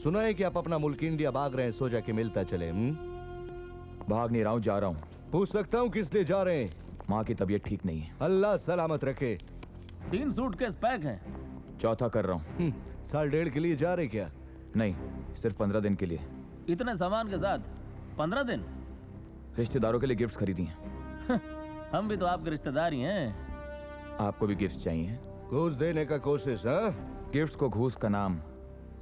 सुना है कि आप अपना मुल्क इंडिया भाग रहे हैं, सो जाके मिलता चले। भाग नहीं रहा हूँ, जा रहा हूँ। पूछ सकता हूँ किस लिए जा रहे हैं? माँ की तबीयत ठीक नहीं है। अल्लाह सलामत रखे। 3 सूटकेस पैक हैं। चौथा कर रहा हूँ। साल डेढ़ के लिए जा रहे क्या? नहीं, सिर्फ 15 दिन के लिए। इतने सामान के साथ 15 दिन? रिश्तेदारों के लिए गिफ्ट्स खरीदी हैं। हम भी तो आपके रिश्तेदार ही हैं। आपको भी गिफ्ट्स चाहिए? घूस देने का कोशिश? हाँ, गिफ्ट्स को घूस का नाम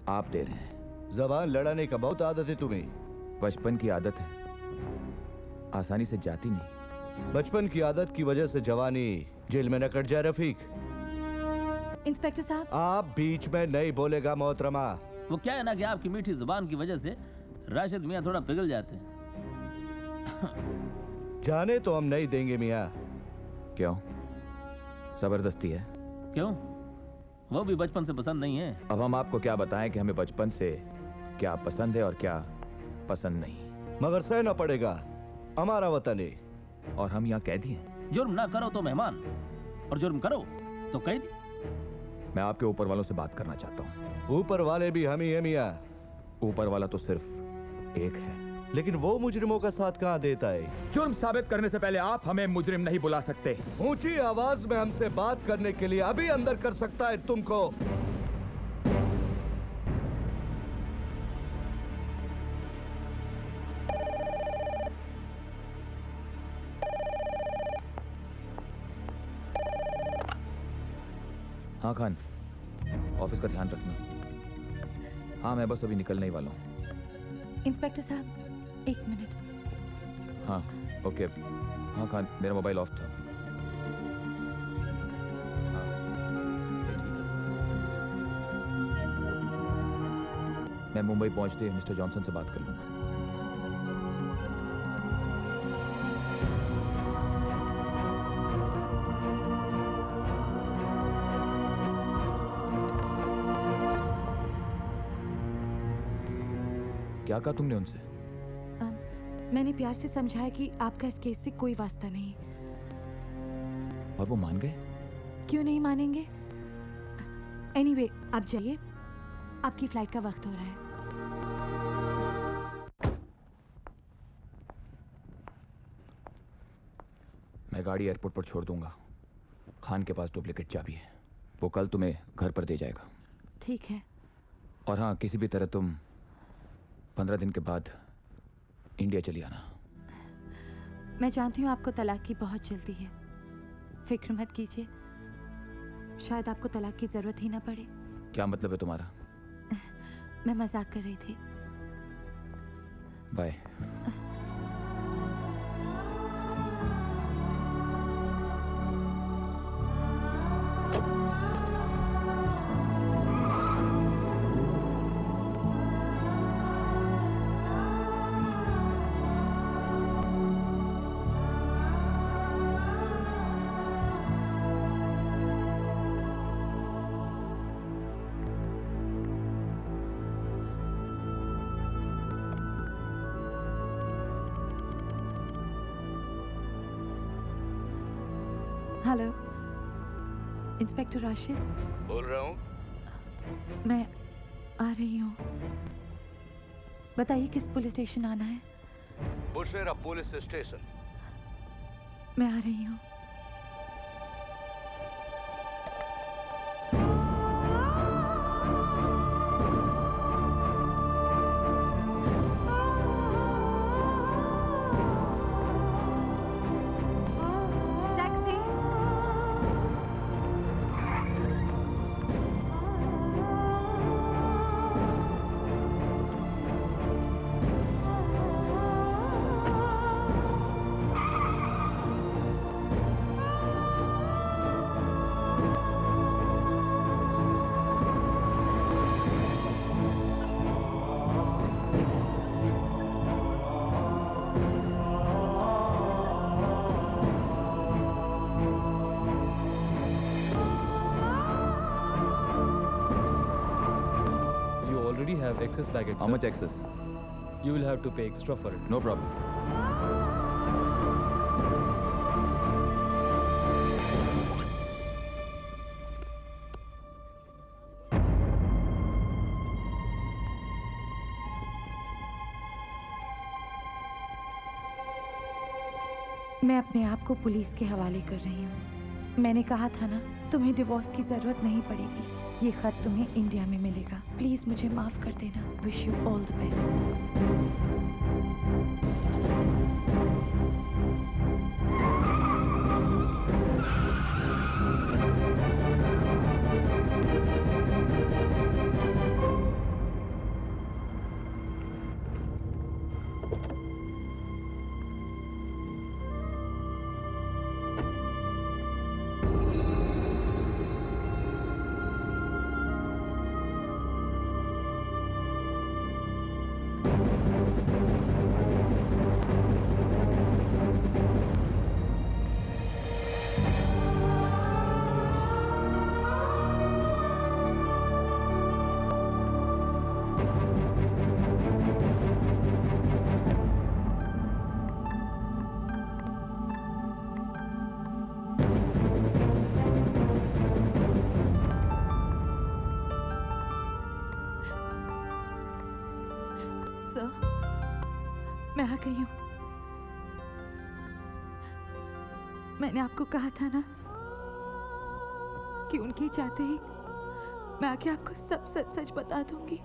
आप दे रहे हैं। जबान लड़ाने का बहुत आदत है तुम्हें। बचपन की आदत है, आसानी से जाती नहीं। बचपन की आदत की वजह से जवानी जेल में न कट जाए। रफीक, इंस्पेक्टर साहब, आप बीच में नहीं बोलेगा मोहतरमा। वो क्या है ना कि आपकी मीठी जुबान की वजह से राशिद मियाँ थोड़ा पिघल जाते हैं। जाने तो हम नहीं देंगे मियाँ। क्यों? जबरदस्ती है? क्यों? वो भी बचपन से पसंद नहीं है। अब हम आपको क्या बताएं कि हमें बचपन से क्या पसंद है और क्या पसंद नहीं। मगर सहना पड़ेगा, हमारा वतन है। और हम यहाँ कैदी हैं। जुर्म ना करो तो मेहमान, और जुर्म करो तो कैदी। मैं आपके ऊपर वालों से बात करना चाहता हूँ। ऊपर वाले भी हम ही है मियाँ। ऊपर वाला तो सिर्फ एक है, लेकिन वो मुजरिमों का साथ कहाँ देता है? जुर्म साबित करने से पहले आप हमें मुजरिम नहीं बुला सकते। ऊंची आवाज में हमसे बात करने के लिए अभी अंदर कर सकता है तुमको। हाँ खान, ऑफिस का ध्यान रखना। हाँ, मैं बस अभी निकलने ही वाला हूँ। इंस्पेक्टर साहब, 1 मिनट। हाँ, ओके। हाँ खान, मेरा मोबाइल ऑफ था। हाँ, ये ठीक है। मैं मुंबई पहुंचते ही मिस्टर जॉनसन से बात कर लूंगा। क्या कहा तुमने उनसे? मैंने प्यार से समझाया कि आपका इस केस से कोई वास्ता नहीं। और वो मान गए? क्यों नहीं मानेंगे? एनीवे, आप जाइए, आपकी फ्लाइट का वक्त हो रहा है। मैं गाड़ी एयरपोर्ट पर छोड़ दूंगा। खान के पास डुप्लीकेट चाबी है, वो कल तुम्हें घर पर दे जाएगा। ठीक है। और हाँ, किसी भी तरह तुम 15 दिन के बाद इंडिया चली आना। मैं जानती हूँ आपको तलाक की बहुत जल्दी है, फिक्र मत कीजिए, शायद आपको तलाक की जरूरत ही ना पड़े। क्या मतलब है तुम्हारा? मैं मजाक कर रही थी। बाय। हेलो, इंस्पेक्टर राशिद बोल रहा हूँ। मैं आ रही हूँ। बताइए किस पुलिस स्टेशन आना है? बुशेरा पुलिस स्टेशन। मैं आ रही हूँ। have excess baggage. How much excess? You will have to pay extra for it. No problem. मैं अपने आप को पुलिस के हवाले कर रही हूँ। मैंने कहा था ना, तुम्हें डिवोर्स की जरूरत नहीं पड़ेगी। ये खत तुम्हें इंडिया में मिलेगा। प्लीज मुझे माफ कर देना। Wish you all the best. मैं आ गई हूँ। मैंने आपको कहा था ना कि उनके चाहते ही मैं आके आपको सब सच सच बता दूंगी।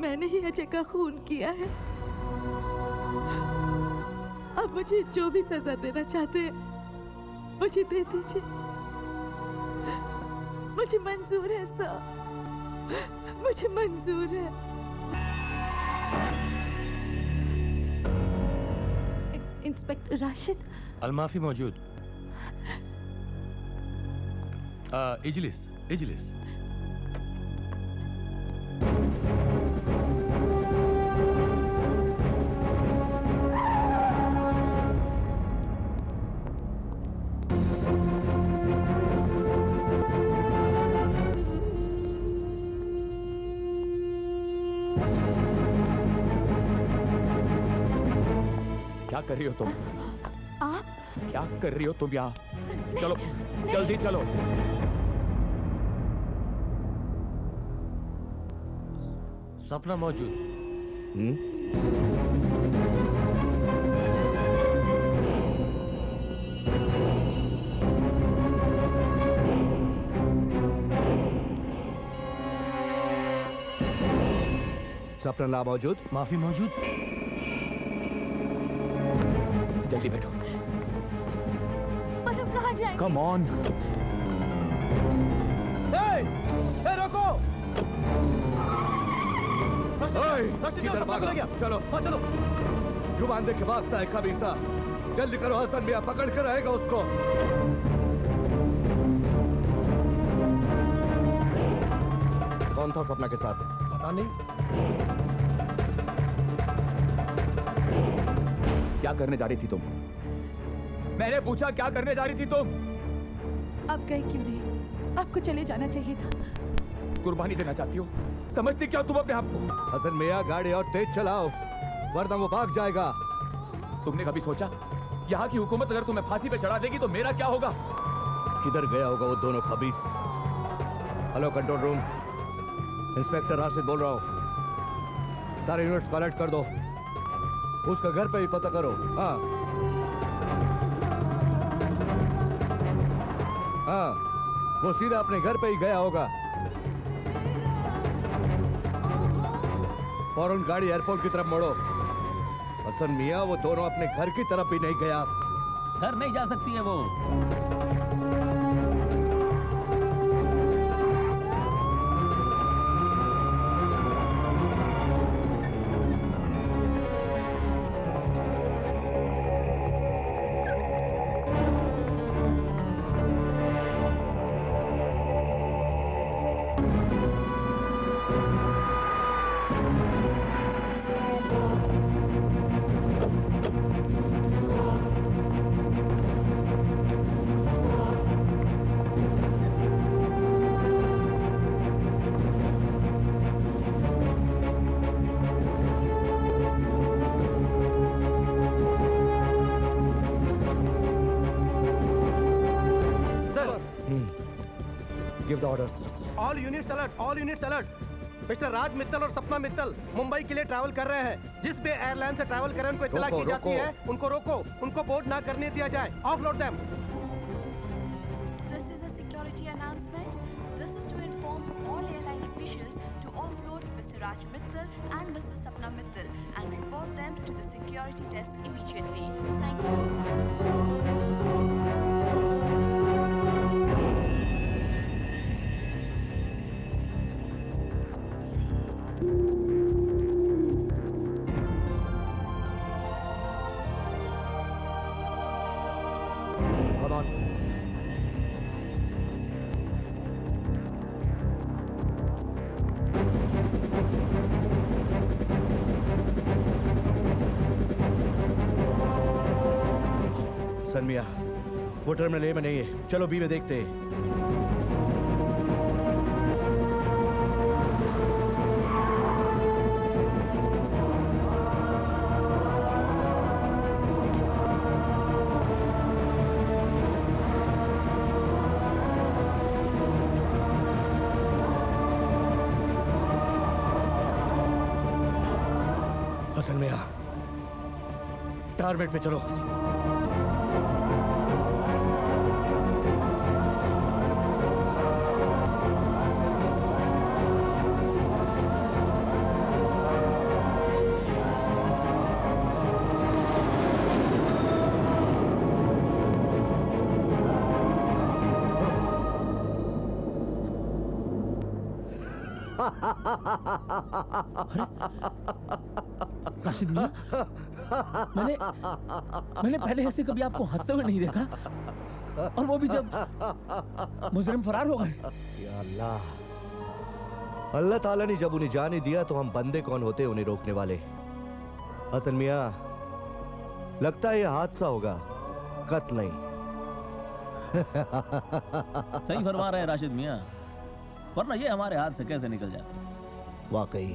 मैंने ही अजय का खून किया है। अब मुझे जो भी सजा देना चाहते हैं मुझे दे दीजिए। मुझे मंजूर है सर, मुझे मंजूर है। इंस्पेक्टर राशिद। अलमाफी मौजूद। इजलिस इजलिस। क्या कर रही हो तुम? आप क्या कर रही हो तुम यहाँ? चलो जल्दी चलो। सपना मौजूद। सपना ला मौजूद। माफी मौजूद। जल्दी बैठो। पर हम कहाँ जाएंगे? Come on. रोको। किधर भागा? चलो चलो। जुबान देख के भागता है खबीसा। जल्दी करो हसन मियां, पकड़ कर रहेगा उसको। कौन था सपना के साथ? पता नहीं। क्या करने जा रही थी तुम? मैंने पूछा क्या करने जा रही थी तुम? आप गए क्यों नहीं? आपको चले जाना चाहिए था। कुर्बानी देना चाहती हो? समझती क्या तुम अपने आप को? हसन मियां गाड़ी और तेज चलाओ वरना वो भाग जाएगा। तुमने कभी सोचा यहाँ की हुकूमत अगर तुम्हें फांसी पे चढ़ा देगी तो मेरा क्या होगा? किधर गया होगा वो दोनों खबीस? Hello control room, inspector Rashid बोल रहा हूँ। सारे यूनिट्स कलेक्ट कर दो। उसका घर पे ही पता करो। हाँ हाँ, वो सीधा अपने घर पे ही गया होगा। फौरन गाड़ी एयरपोर्ट की तरफ मोड़ो। हसन मियां वो दोनों अपने घर की तरफ भी नहीं गया। घर नहीं जा सकती है वो। Give the orders. All units alert. All units alert. Mister Raj Mittal और सपना मित्तल मुंबई के लिए ट्रैवल कर रहे हैं। जिस भी एयरलाइन से ट्रैवल करें उनको इत्तला की जाती है, उनको रोको, उनको बोर्ड ना करने दिया जाए। Offload them. This is a security announcement. This is to inform all airline officials to offload Mr. Raj Mittal and Mrs. Sapna Mittal and report them to the security desk immediately. Thank you. Come on. सनमिया, वो terminal ए में नहीं है, चलो B में देखते हैं। सनमिया, target पे चलो। राशिद मियां, मैंने पहले ऐसे कभी आपको हंसते हुए नहीं देखा, और वो भी जब मुजरिम फरार हो गए। या अल्लाह, अल्लाह ताला ने जब उन्हें जाने दिया तो हम बंदे कौन होते उन्हें रोकने वाले। हसन मियां, लगता है यह हादसा होगा, कत्ल नहीं। सही फरमा रहे हैं राशिद मियां, वरना ये हमारे हाथ से कैसे निकल जाती। वाकई